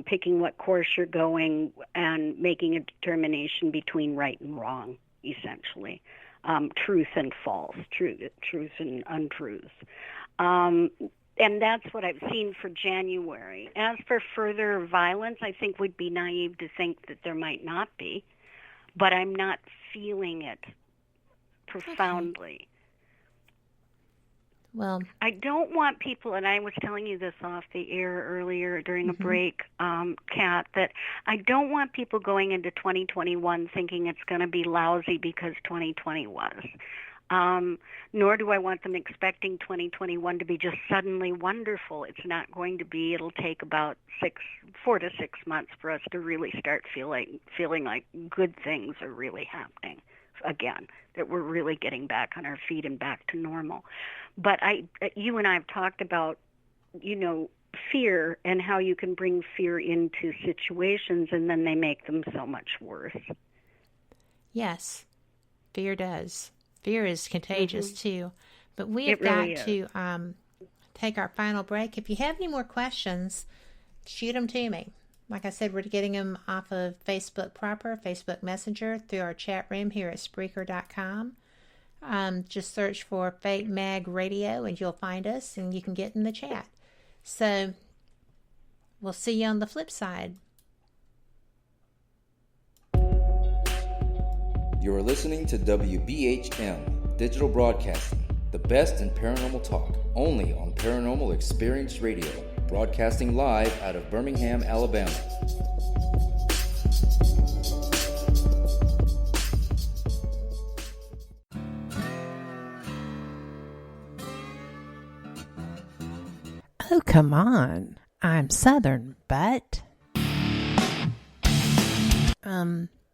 Picking what course you're going and making a determination between right and wrong, essentially. Truth and false, truth and untruths. And that's what I've seen for January. As for further violence, I think we'd be naive to think that there might not be, but I'm not feeling it profoundly. Okay. Well, I don't want people, and I was telling you this off the air earlier during a break, Kat, that I don't want people going into 2021 thinking it's going to be lousy because 2020 was. Nor do I want them expecting 2021 to be just suddenly wonderful. It's not going to be. It'll take about 4 to 6 months for us to really start feeling like good things are really happening again, that we're really getting back on our feet and back to normal. But you and I have talked about, fear and how you can bring fear into situations and then they make them so much worse. Yes, fear does. Fear is contagious too. But we have got to take our final break. If you have any more questions, shoot them to me. Like I said, we're getting them off of Facebook proper, Facebook Messenger, through our chat room here at Spreaker.com. Just search for Fate Mag Radio and you'll find us and you can get in the chat. So we'll see you on the flip side. You're listening to WBHM Digital Broadcasting, the best in paranormal talk, only on Paranormal Experience Radio, broadcasting live out of Birmingham, Alabama. Oh, come on. I'm Southern, but...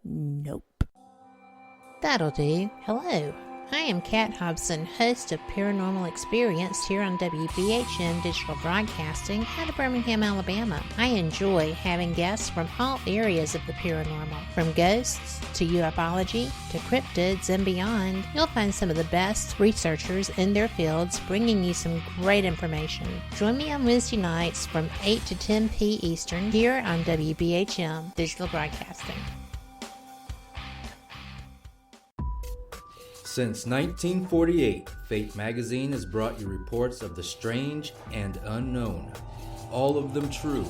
Nope. That'll do. Hello, I am Kat Hobson, host of Paranormal Experience here on WBHM Digital Broadcasting out of Birmingham, Alabama. I enjoy having guests from all areas of the paranormal, from ghosts to ufology to cryptids and beyond. You'll find some of the best researchers in their fields bringing you some great information. Join me on Wednesday nights from 8 to 10 p. Eastern here on WBHM Digital Broadcasting. Since 1948, Fate magazine has brought you reports of the strange and unknown, all of them true.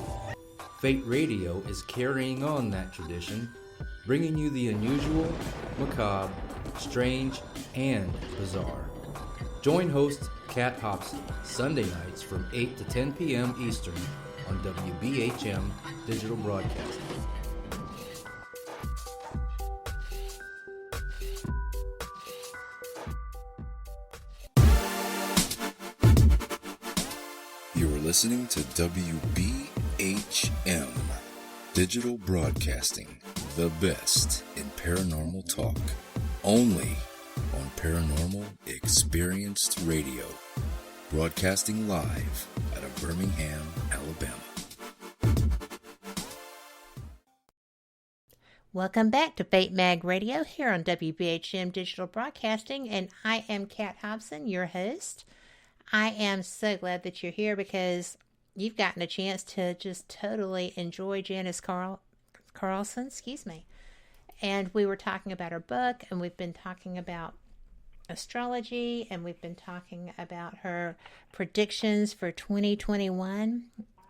Fate Radio is carrying on that tradition, bringing you the unusual, macabre, strange, and bizarre. Join host Kat Hobson Sunday nights from 8 to 10 p.m. Eastern on WBHM Digital Broadcasting. Listening to WBHM Digital Broadcasting, the best in paranormal talk, only on Paranormal Experienced Radio, broadcasting live out of Birmingham, Alabama. Welcome back to Fate Mag Radio here on WBHM Digital Broadcasting, and I am Kat Hobson, your host. I am so glad that you're here because you've gotten a chance to just totally enjoy Janice Carlson, and we were talking about her book, and we've been talking about astrology, and we've been talking about her predictions for 2021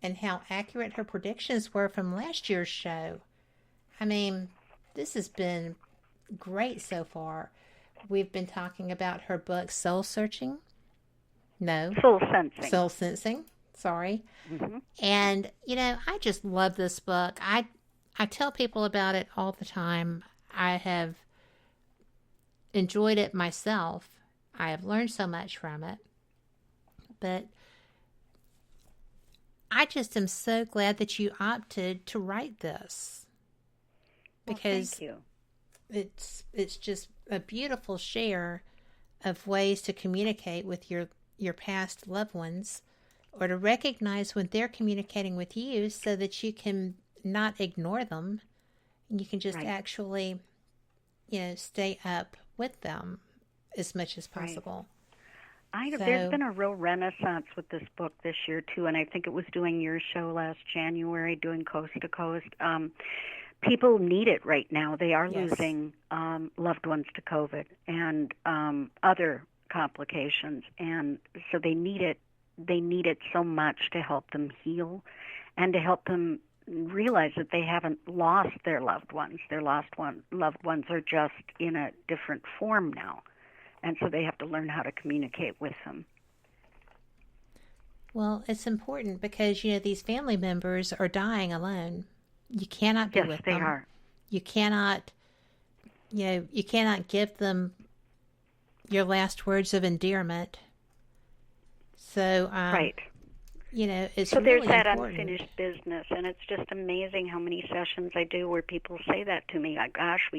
and how accurate her predictions were from last year's show. I mean, this has been great so far. We've been talking about her book, Soul Sensing. Sorry. Mm-hmm. And, I just love this book. I tell people about it all the time. I have enjoyed it myself. I have learned so much from it. But I just am so glad that you opted to write this. Because thank you. It's just a beautiful share of ways to communicate with your past loved ones, or to recognize when they're communicating with you so that you can not ignore them. And you can just actually, stay up with them as much as possible. Right. There's been a real renaissance with this book this year, too, and I think it was doing your show last January, doing Coast to Coast. People need it right now. They are losing loved ones to COVID and other complications, and so they need it so much to help them heal and to help them realize that they haven't lost their loved ones. Their loved ones are just in a different form now, and so they have to learn how to communicate with them. Well, it's important because these family members are dying alone. You cannot be with them. Yes, they are. You cannot give them your last words of endearment. So, it's so really there's that important. Unfinished business, and it's just amazing how many sessions I do where people say that to me. Gosh,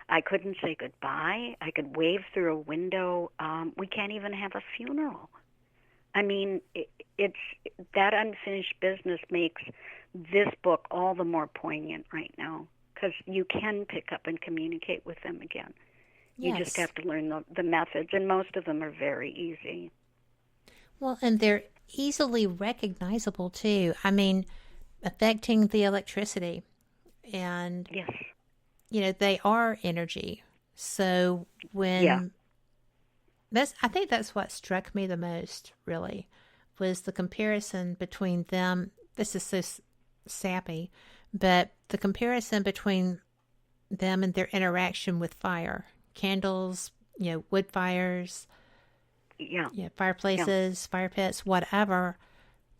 I couldn't say goodbye. I could wave through a window. We can't even have a funeral. I mean, it's that unfinished business makes this book all the more poignant right now, because you can pick up and communicate with them again. You just have to learn the methods, and most of them are very easy. Well, and they're easily recognizable, too. I mean, affecting the electricity. And, they are energy. So when... I think that's what struck me the most, really, was the comparison between them. This is so sappy, but the comparison between them and their interaction with fire. Candles, wood fires, fireplaces, fire pits, whatever,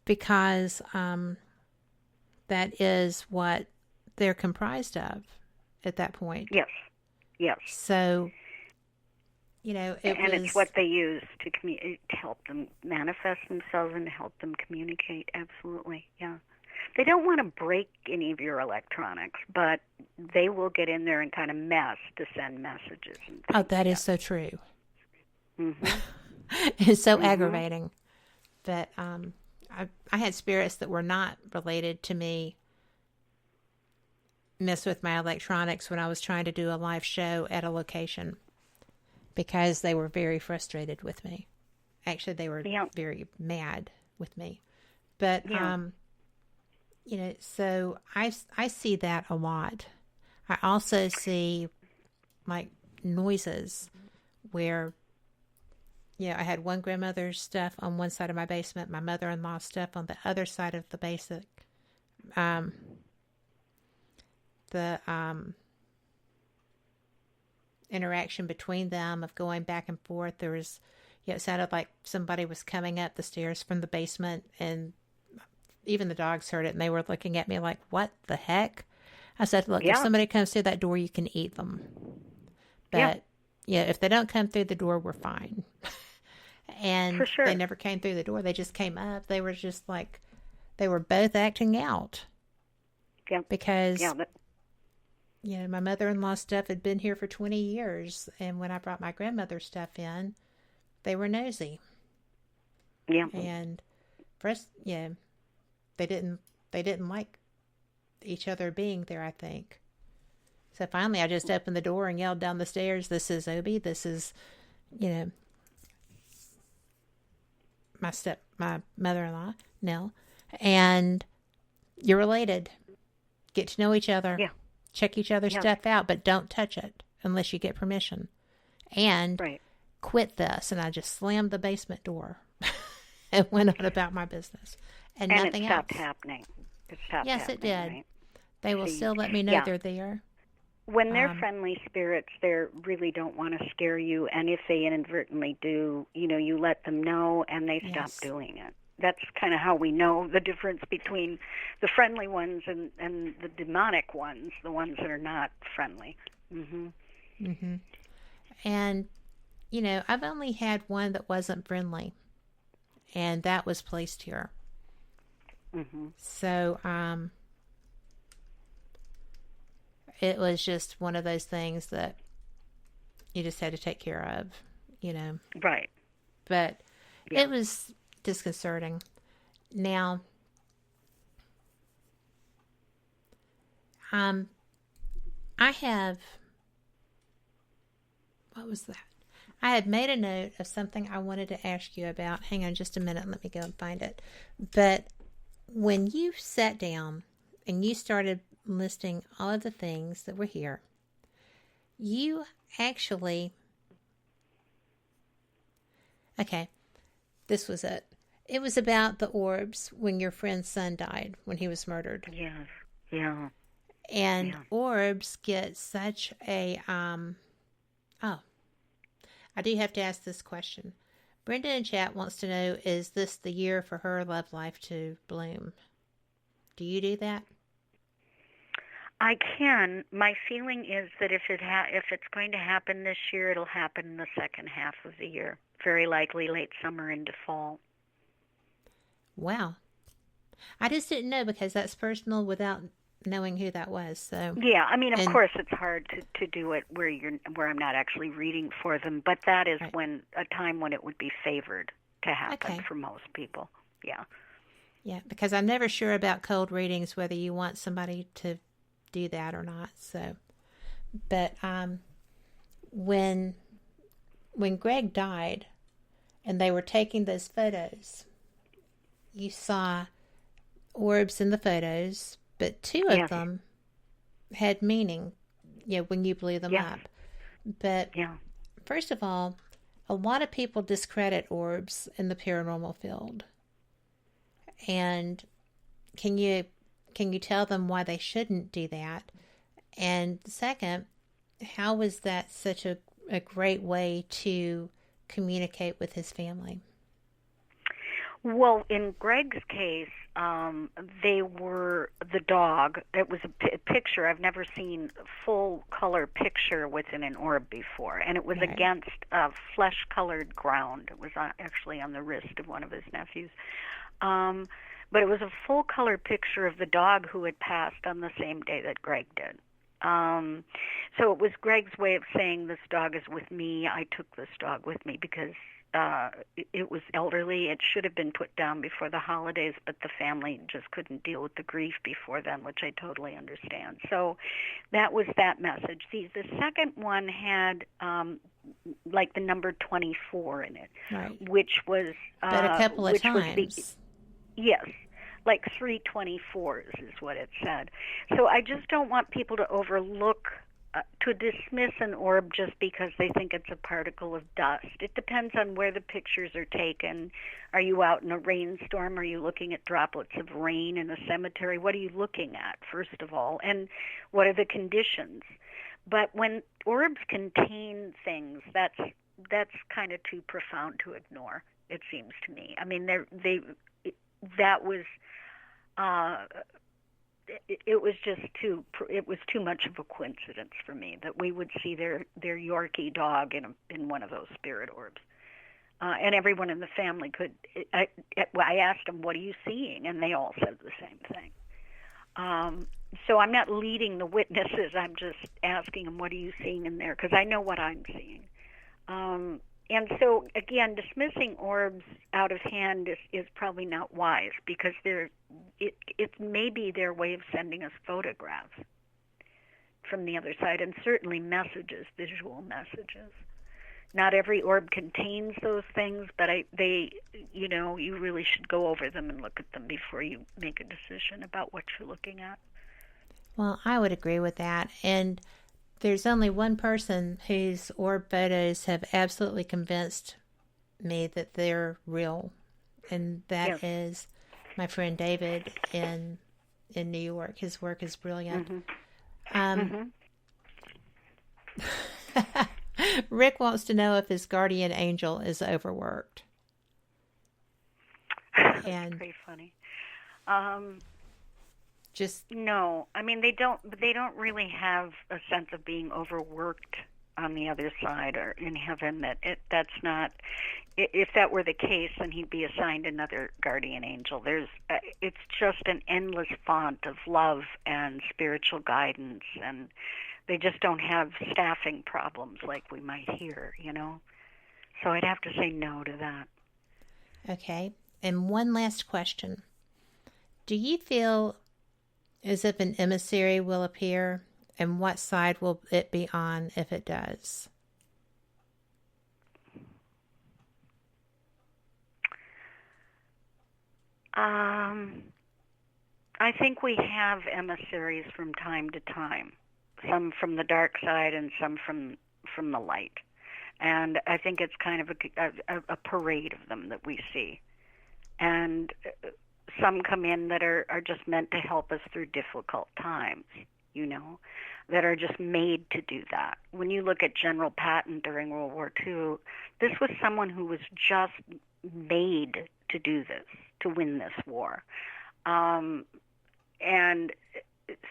because that is what they're comprised of at that point. Yes. So, it's what they use to help them manifest themselves and help them communicate. Absolutely, yeah. They don't want to break any of your electronics, but they will get in there and kind of mess to send messages. And Oh, that is so true. Mm-hmm. It's so aggravating. But I had spirits that were not related to me mess with my electronics when I was trying to do a live show at a location because they were very frustrated with me. Actually, they were very mad with me. But, you know, so I see that a lot. I also see, like, noises where, you know, I had one grandmother's stuff on one side of my basement, my mother-in-law's stuff on the other side of the basic. The interaction between them of going back and forth, there was, you know, it sounded like somebody was coming up the stairs from the basement, and even the dogs heard it, and they were looking at me like, what the heck? I said, look, if somebody comes through that door, you can eat them. But, yeah, if they don't come through the door, we're fine. And for sure. They never came through the door. They just came up. They were just like, they were both acting out. Yeah. Because, you know, my mother-in-law stuff had been here for 20 years. And when I brought my grandmother's stuff in, they were nosy. Yeah. And first, yeah, they didn't like each other being there, I think. So finally I just opened the door and yelled down the stairs, this is Obi, this is, you know, my mother-in-law, Nell, and you're related. Get to know each other. Yeah. Check each other's stuff out, but don't touch it unless you get permission. And quit this. And I just slammed the basement door and went on about my business. And nothing it stopped else. happening. It stopped yes, happening, it did. Right? They will still let me know they're there. When they're friendly spirits, they really don't want to scare you. And if they inadvertently do, you know, you let them know and they stop doing it. That's kind of how we know the difference between the friendly ones and the demonic ones, the ones that are not friendly. Mm-hmm. Mm-hmm. And, you know, I've only had one that wasn't friendly, and that was placed here. Mm-hmm. So, it was just one of those things that you just had to take care of, you know. Right. But it was disconcerting. Now, I have, what was that? I had made a note of something I wanted to ask you about. Hang on just a minute. Let me go and find it. But when you sat down and you started listing all of the things that were here, you actually, okay, this was it. It was about the orbs when your friend's son died, when he was murdered. Yes, yeah. And orbs get such a, I do have to ask this question. Brenda in chat wants to know, is this the year for her love life to bloom? Do you do that? I can. My feeling is that if it's going to happen this year, it'll happen in the second half of the year. Very likely late summer into fall. Wow. I just didn't know because that's personal without knowing who that was. So yeah, I mean, of course, it's hard to do it where I'm not actually reading for them, but that is when a time when it would be favored to happen for most people. Yeah. Yeah, because I'm never sure about cold readings whether you want somebody to do that or not. So, but when Greg died and they were taking those photos, you saw orbs in the photos, but two of them had meaning, you know, when you blew them up. But first of all, a lot of people discredit orbs in the paranormal field. And can you tell them why they shouldn't do that? And second, how was that such a great way to communicate with his family? Well, in Greg's case, they were the dog. It was a picture. I've never seen a full color picture within an orb before, and it was against a flesh-colored ground. It was actually on the wrist of one of his nephews. But it was a full color picture of the dog who had passed on the same day that Greg did. So it was Greg's way of saying, this dog is with me. I took this dog with me because it was elderly. It should have been put down before the holidays, but the family just couldn't deal with the grief before then, which I totally understand. So that was that message. The second one had like the number 24 in it, right, which was but a couple of times. Yes, like 3 24s is what it said. So I just don't want people to overlook, to dismiss an orb just because they think it's a particle of dust. It depends on where the pictures are taken. Are you out in a rainstorm? Are you looking at droplets of rain in a cemetery? What are you looking at, first of all? And what are the conditions? But when orbs contain things, that's kind of too profound to ignore, it seems to me. I mean, that was it was just too much of a coincidence for me that we would see their Yorkie dog in one of those spirit orbs, and everyone in the family could. I asked them, "What are you seeing?" and they all said the same thing. So I'm not leading the witnesses. I'm just asking them, "What are you seeing in there?" Because I know what I'm seeing. And so, again, dismissing orbs out of hand is probably not wise, because it may be their way of sending us photographs from the other side, and certainly messages, visual messages. Not every orb contains those things, but you really should go over them and look at them before you make a decision about what you're looking at. Well, I would agree with that. And there's only one person whose orb photos have absolutely convinced me that they're real, and that is my friend David in New York. His work is brilliant. Mm-hmm. Rick wants to know if his guardian angel is overworked. That's pretty funny. No, I mean they don't really have a sense of being overworked on the other side or in heaven. That's not. If that were the case, then he'd be assigned another guardian angel. It's just an endless font of love and spiritual guidance, and they just don't have staffing problems like we might hear, So I'd have to say no to that. Okay, and one last question: do you feel as if an emissary will appear, and what side will it be on if it does? I think we have emissaries from time to time, some from the dark side and some from the light. And I think it's kind of a parade of them that we see. And some come in that are just meant to help us through difficult times, that are just made to do that. When you look at General Patton during World War II, this was someone who was just made to do this, to win this war. And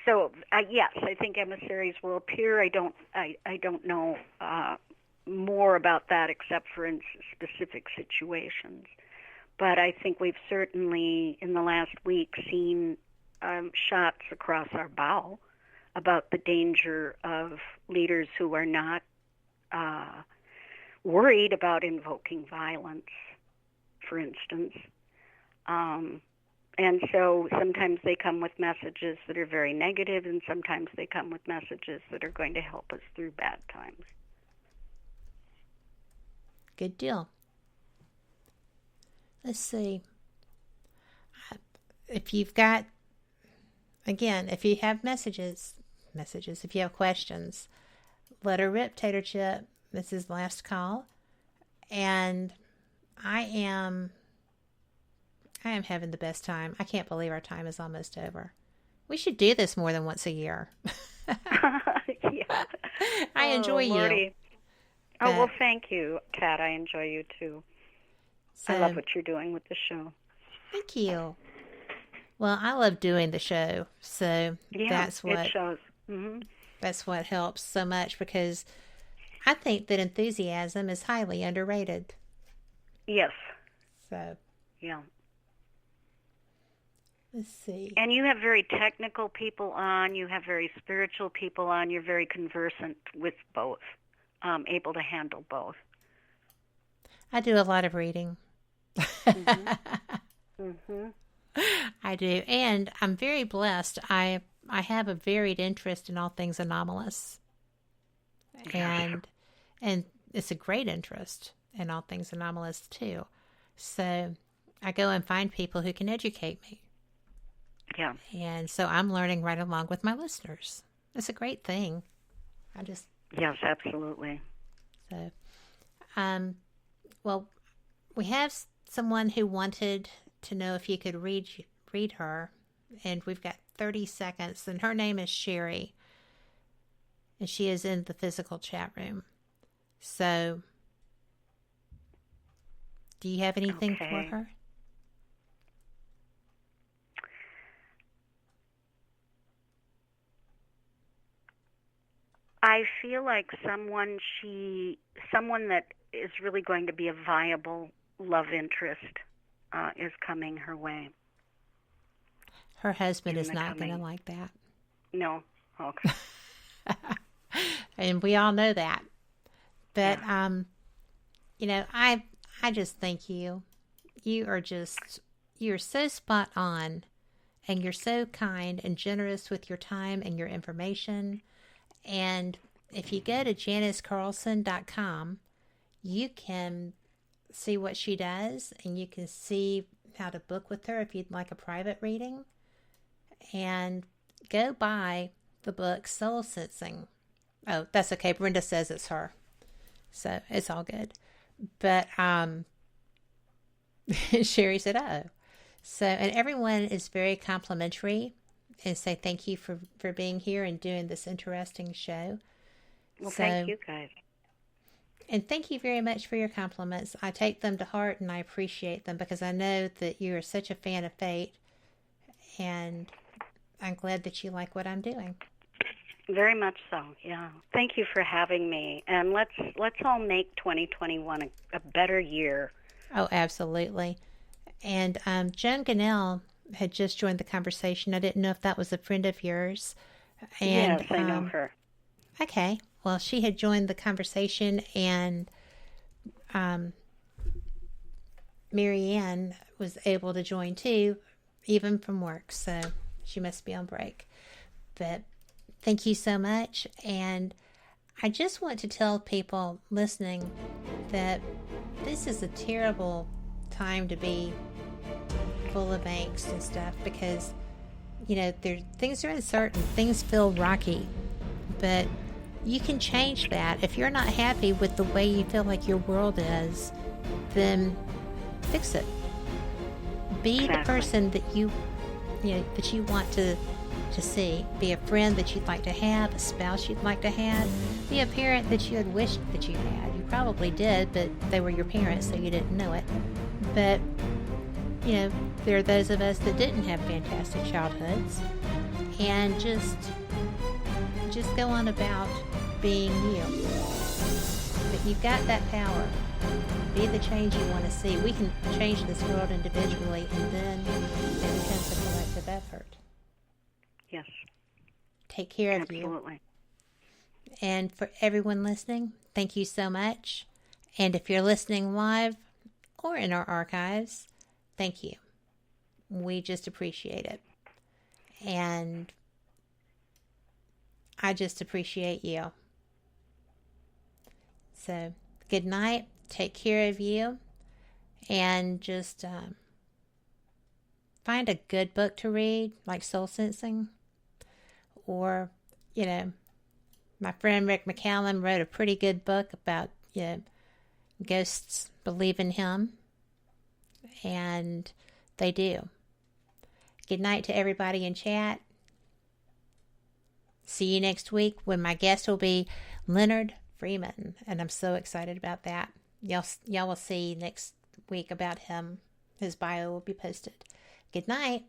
so, yes, I think emissaries will appear. I don't know more about that except for in specific situations. But I think we've certainly, in the last week, seen shots across our bow about the danger of leaders who are not worried about invoking violence, for instance. And so sometimes they come with messages that are very negative, and sometimes they come with messages that are going to help us through bad times. Good deal. Let's see. If you've got, again, if you have messages, if you have questions, let her rip, Tater Chip. This is last call. And I am having the best time. I can't believe our time is almost over. We should do this more than once a year. Yeah. I enjoy you. Oh, well, thank you, Kat. I enjoy you, too. So, I love what you're doing with the show. Thank you. Well, I love doing the show, so that's what it shows. Mm-hmm. That's what helps so much, because I think that enthusiasm is highly underrated. Yes. So. Yeah. Let's see. And you have very technical people on. You have very spiritual people on. You're very conversant with both, able to handle both. I do a lot of reading. I do. And I'm very blessed. I have a varied interest in all things anomalous. And it's a great interest in all things anomalous, too. So I go and find people who can educate me. Yeah. And so I'm learning right along with my listeners. It's a great thing. Yes, absolutely. So, well, we have someone who wanted to know if you could read her, and we've got 30 seconds, and her name is Sherry, and she is in the physical chat room. So, do you have anything for her? I feel like someone that is really going to be a viable love interest is coming her way. Her husband is not going to like that. No. Okay. And we all know that. But, I just thank you. You're so spot on, and you're so kind and generous with your time and your information. And if you go to JaniceCarlson.com, you can see what she does, and you can see how to book with her if you'd like a private reading. And go buy the book Soul Sensing. Oh, that's okay. Brenda says it's her. So it's all good. But Sherry said, oh. So, and everyone is very complimentary and say thank you for being here and doing this interesting show. Well, thank you guys. And thank you very much for your compliments. I take them to heart and I appreciate them because I know that you are such a fan of Fate, and I'm glad that you like what I'm doing. Very much so, yeah. Thank you for having me. And let's all make 2021 a better year. Oh, absolutely. And Joan Gannell had just joined the conversation. I didn't know if that was a friend of yours. And, yes, I know her. Okay. Well, she had joined the conversation, and Marianne was able to join too, even from work. So she must be on break. But thank you so much. And I just want to tell people listening that this is a terrible time to be full of angst and stuff because, things are uncertain. Things feel rocky. But you can change that. If you're not happy with the way you feel like your world is, then fix it. Be the person that you want to see. Be a friend that you'd like to have, a spouse you'd like to have, be a parent that you had wished that you had. You probably did, but they were your parents, so you didn't know it. But, there are those of us that didn't have fantastic childhoods, and just go on about being you. But you've got that power. Be the change you want to see. We can change this world individually, and then it becomes a collective effort. Yes. Take care of you. Absolutely. And for everyone listening, thank you so much. And if you're listening live or in our archives, thank you. We just appreciate it. And I just appreciate you. So, good night. Take care of you. And just find a good book to read, like Soul Sensing. Or, my friend Rick McCallum wrote a pretty good book about, ghosts believe in him. And they do. Good night to everybody in chat. See you next week when my guest will be Leonard Freeman. And I'm so excited about that. Y'all will see next week about him. His bio will be posted. Good night.